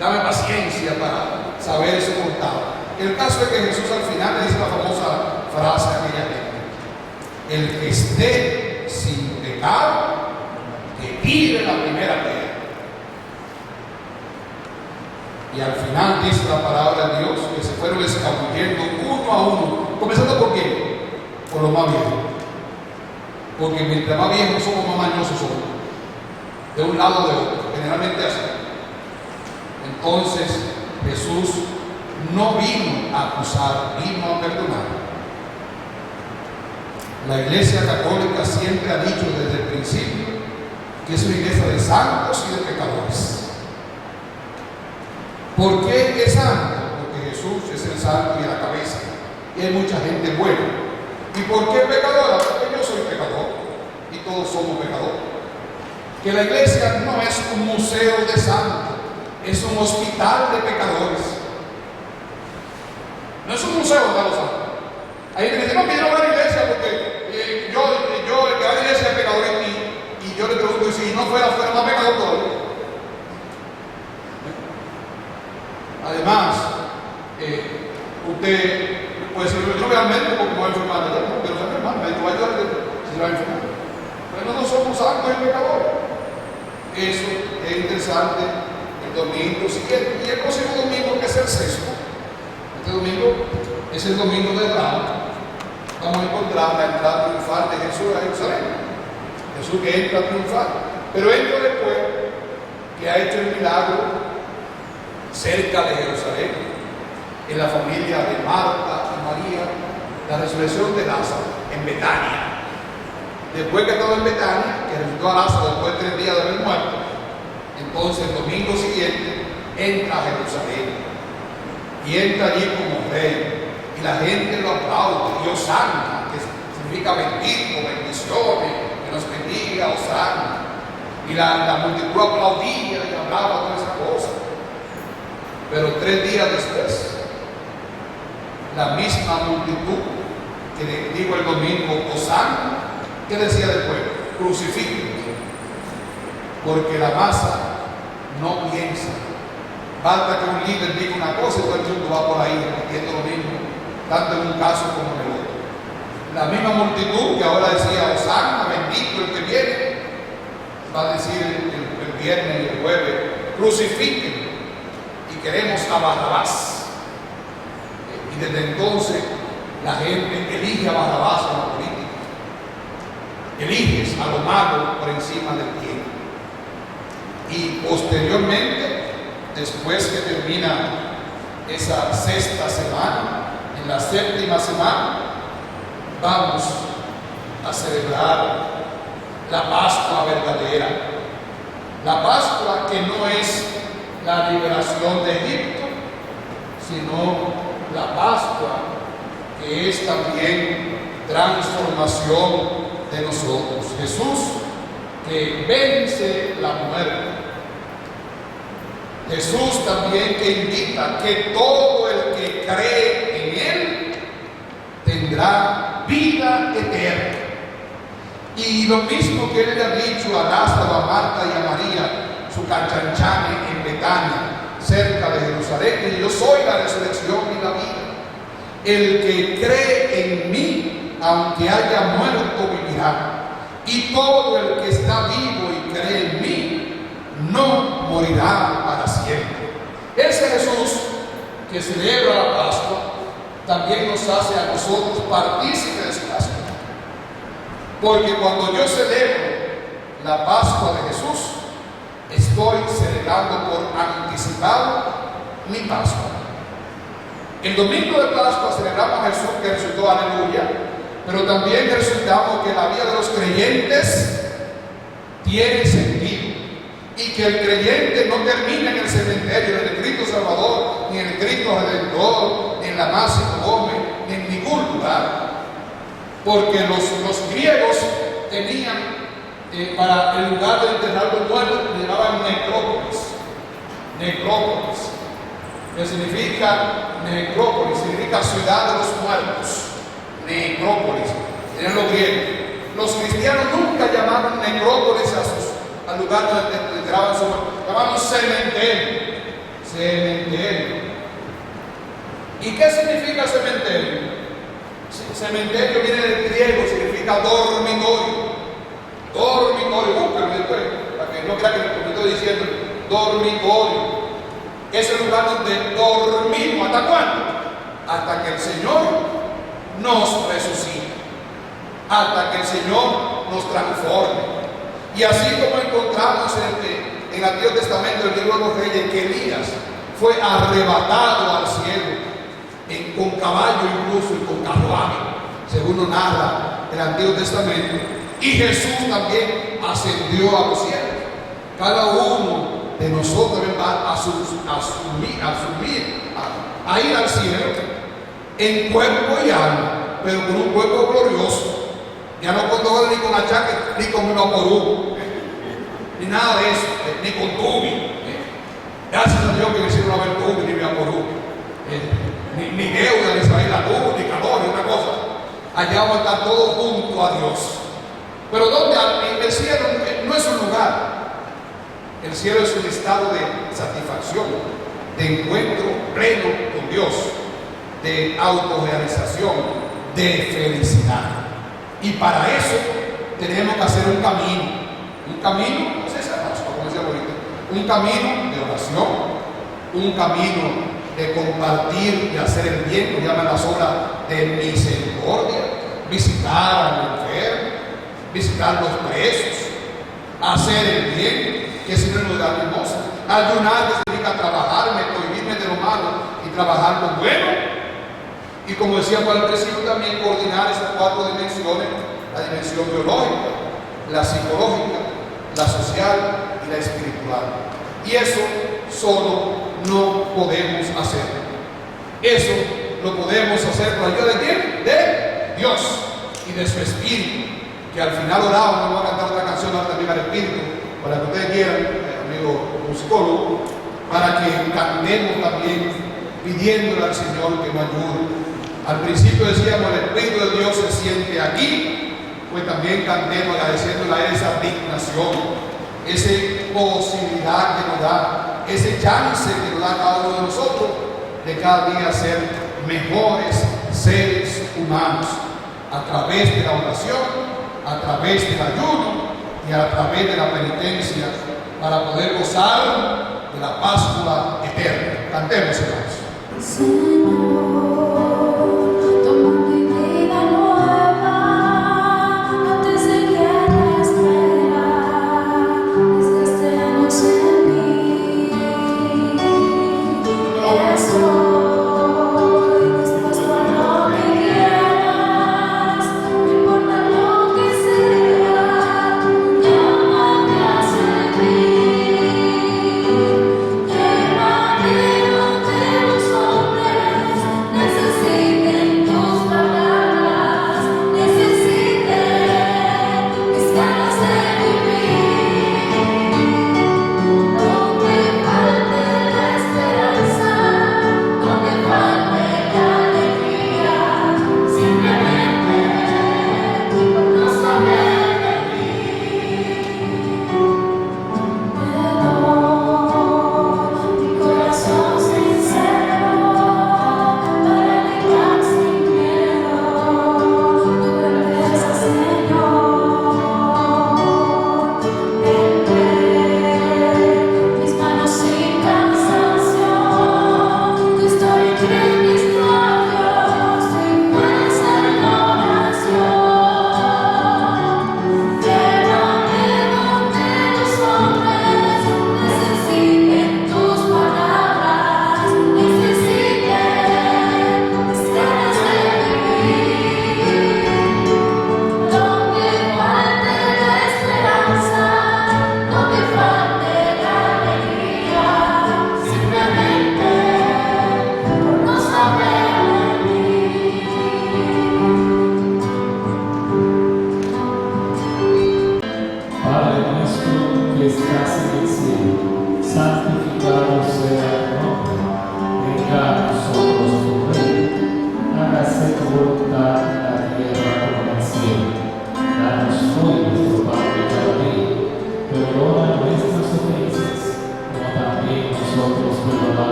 Dame paciencia para saber soportar. El caso es que Jesús al final le dice la famosa frase a aquella gente: el que esté sin pecado, que tire la primera piedra. Y al final dice la palabra de Dios que se fueron escabullendo uno a uno, comenzando por quién, por los más viejos, porque mientras más viejos somos, más mañosos somos, de un lado o de otro, generalmente así. Entonces Jesús no vino a acusar, vino a perdonar. La Iglesia Católica siempre ha dicho desde el principio que es una iglesia de santos y de pecadores. ¿Por qué es santo? Porque Jesús es el santo y la cabeza, y hay mucha gente buena. ¿Y por qué pecadora? Porque yo soy pecador y todos somos pecadores. Que la iglesia no es un museo de santos, es un hospital de pecadores. No es un museo de los santos. Hay gente que dice, no, que yo no voy a la iglesia porque el que va a la iglesia es pecador en mí. Y yo le pregunto, ¿y si no fuera más pecador todavía? Además, usted puede decir, yo no voy al médico porque me voy a enfermar, no, pero se va a enfermar, el médico va a ayudar si se va a enfermar. Pero no somos santos y pecadores. Eso es interesante. El domingo siguiente, y el próximo domingo, que es el sexto, este domingo es el domingo de drama. Vamos a encontrar la entrada triunfal de Jesús a Jerusalén. Jesús que entra triunfal, pero entra después que ha hecho el milagro cerca de Jerusalén, en la familia de Marta y María, la resurrección de Lázaro en Betania. Después que estaba en Betania, que resucitó a Lázaro después de 3 días de haber muerto, entonces el domingo siguiente entra a Jerusalén y entra allí como rey, y la gente lo aplaude, y Hosanna, que significa bendito, bendiciones, que nos bendiga, Hosanna, y la multitud aplaudía y hablaba todas esas cosas. Pero 3 días después, la misma multitud que le dijo el domingo Hosanna, ¿qué decía después? Crucifíquenme, porque la masa no piensa. Basta que un líder diga una cosa y todo el mundo va por ahí repitiendo lo mismo, tanto en un caso como en el otro. La misma multitud que ahora decía Hosanna, bendito el que viene, va a decir el viernes y el jueves, crucifíquenme, y queremos a Barrabás. Y desde entonces la gente elige a Barrabás en la política. Eliges a lo malo por encima del bien. Y posteriormente, después que termina esa sexta semana, en la séptima semana, vamos a celebrar la Pascua verdadera. La Pascua que no es la liberación de Egipto, sino la Pascua que es también transformación de nosotros. Jesús que vence la muerte. Jesús también que invita que todo el que cree en Él tendrá vida eterna. Y lo mismo que Él le ha dicho a Lázaro, a Marta y a María, su canchanchane en Betania, cerca de Jerusalén, y yo soy la resurrección y la vida. El que cree en mí, aunque haya muerto, vivirá. Y todo el que está vivo y cree en mí, no morirá para siempre. Ese Jesús que celebra la Pascua también nos hace a nosotros partícipes de su Pascua. Porque cuando yo celebro la Pascua de Jesús, estoy celebrando por anticipado mi Pascua. El domingo de Pascua celebramos a Jesús que resucitó, aleluya, pero también resultamos que la vida de los creyentes tiene sentido y que el creyente no termina en el cementerio, ni en el Cristo Salvador, ni en el Cristo Redentor, ni en la Máximo Gómez, ni en ningún lugar. Porque los griegos tenían para el lugar de enterrar los muertos, le llamaban necrópolis. Necrópolis. que significa necrópolis, significa ciudad de los muertos. Necrópolis, en lo griego. Los cristianos nunca llamaron necrópolis al lugar donde entraban sus muertos, llamaban cementerio. Cementerio. ¿Y qué significa cementerio? Cementerio viene del griego, significa dormitorio. Dormitorio, búscalo después, para que no crea que me estoy diciendo. Dormitorio. Es el lugar donde dormimos. ¿Hasta cuándo? Hasta que el Señor nos resucite. Hasta que el Señor nos transforme. Y así como encontramos en el Antiguo Testamento, el libro de los Reyes, que Elías fue arrebatado al cielo, con caballo incluso y con carruaje, según nos narra el Antiguo Testamento. Y Jesús también ascendió a los cielos. Cada uno de nosotros va a ir al cielo en cuerpo y alma, pero con un cuerpo glorioso. Ya no con dolor, ni con achaque, ni con una porú, ni nada de eso, ni con tubi. Gracias a Dios que no hicieron haber tubi ni porú, ni deuda, ni saber la luz, ni calor, ni otra cosa. Allá vamos a estar todos junto a Dios. Pero donde el cielo no es un lugar. El cielo es un estado de satisfacción, de encuentro pleno con Dios, de autorrealización, de felicidad. Y para eso tenemos que hacer un camino, no sé si como decía ahorita, un camino de oración, un camino de compartir y hacer el bien, que llaman las obras de misericordia, visitar al enfermo, visitar a los presos, hacer el bien, que es una lugar hermosa. Ayunar significa trabajar, prohibirme de lo malo y trabajar lo bueno. Y como decíamos al principio, también coordinar esas 4 dimensiones: la dimensión biológica, la psicológica, la social y la espiritual. Y eso solo no podemos hacer. Eso lo podemos hacer con la ayuda de ¿quién? De Dios y de su Espíritu, que al final oramos. Vamos a cantar otra canción ahora también al Espíritu, para que ustedes quieran, amigo musicólogo, para que cantemos también pidiéndole al Señor que nos ayude. Al principio decíamos, el Espíritu de Dios se siente aquí, pues también cantemos agradeciéndole a esa dignación, esa posibilidad que nos da, ese chance que nos da cada uno de nosotros de cada día ser mejores seres humanos, a través de la oración, a través del ayuno y a través de la penitencia, para poder gozar de la Pascua eterna. Cantemos, hermanos. Señor, toma mi vida nueva, antes de que la espera, desde en mí. Estoy dispuesto a lo que quieras, no importa lo que sea, llámame a servir, llévame donde los hombres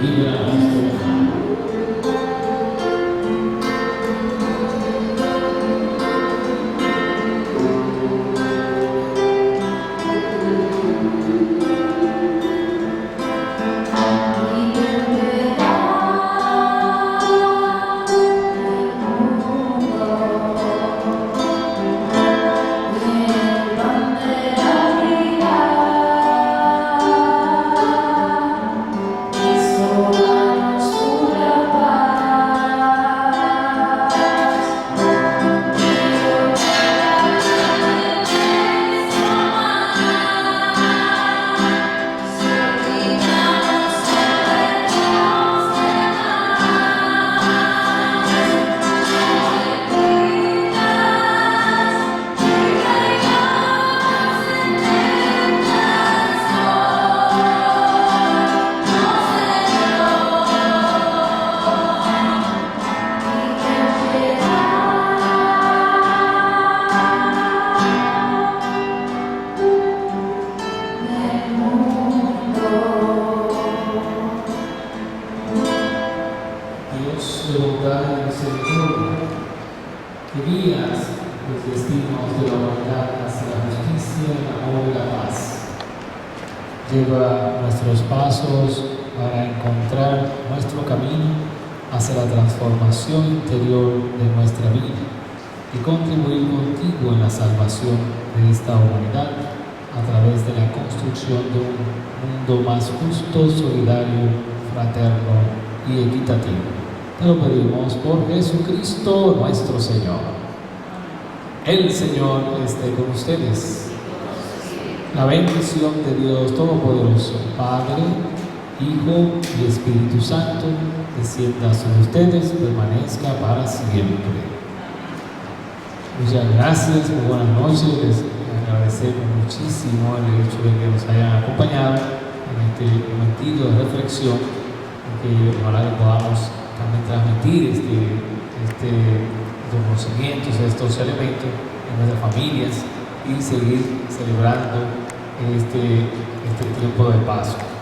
libra nuestro pecado. Dios de bondad y misericordia, que guías los destinos de la humanidad hacia la justicia, el amor y la paz. Lleva nuestros pasos para encontrar nuestro camino hacia la transformación interior de nuestra vida y contribuir contigo en la salvación de esta humanidad a través de la construcción de un mundo más justo, solidario, fraterno y equitativo. Te lo pedimos por Jesucristo nuestro Señor. El Señor esté con ustedes. La bendición de Dios Todopoderoso, Padre, Hijo y Espíritu Santo, descienda sobre ustedes, permanezca para siempre. Muchas gracias, muy buenas noches. Les agradecemos muchísimo el hecho de que nos hayan acompañado en este momentito de reflexión, que ojalá que podamos también transmitir estos conocimientos, estos elementos en nuestras familias y seguir celebrando este tiempo de Pascua.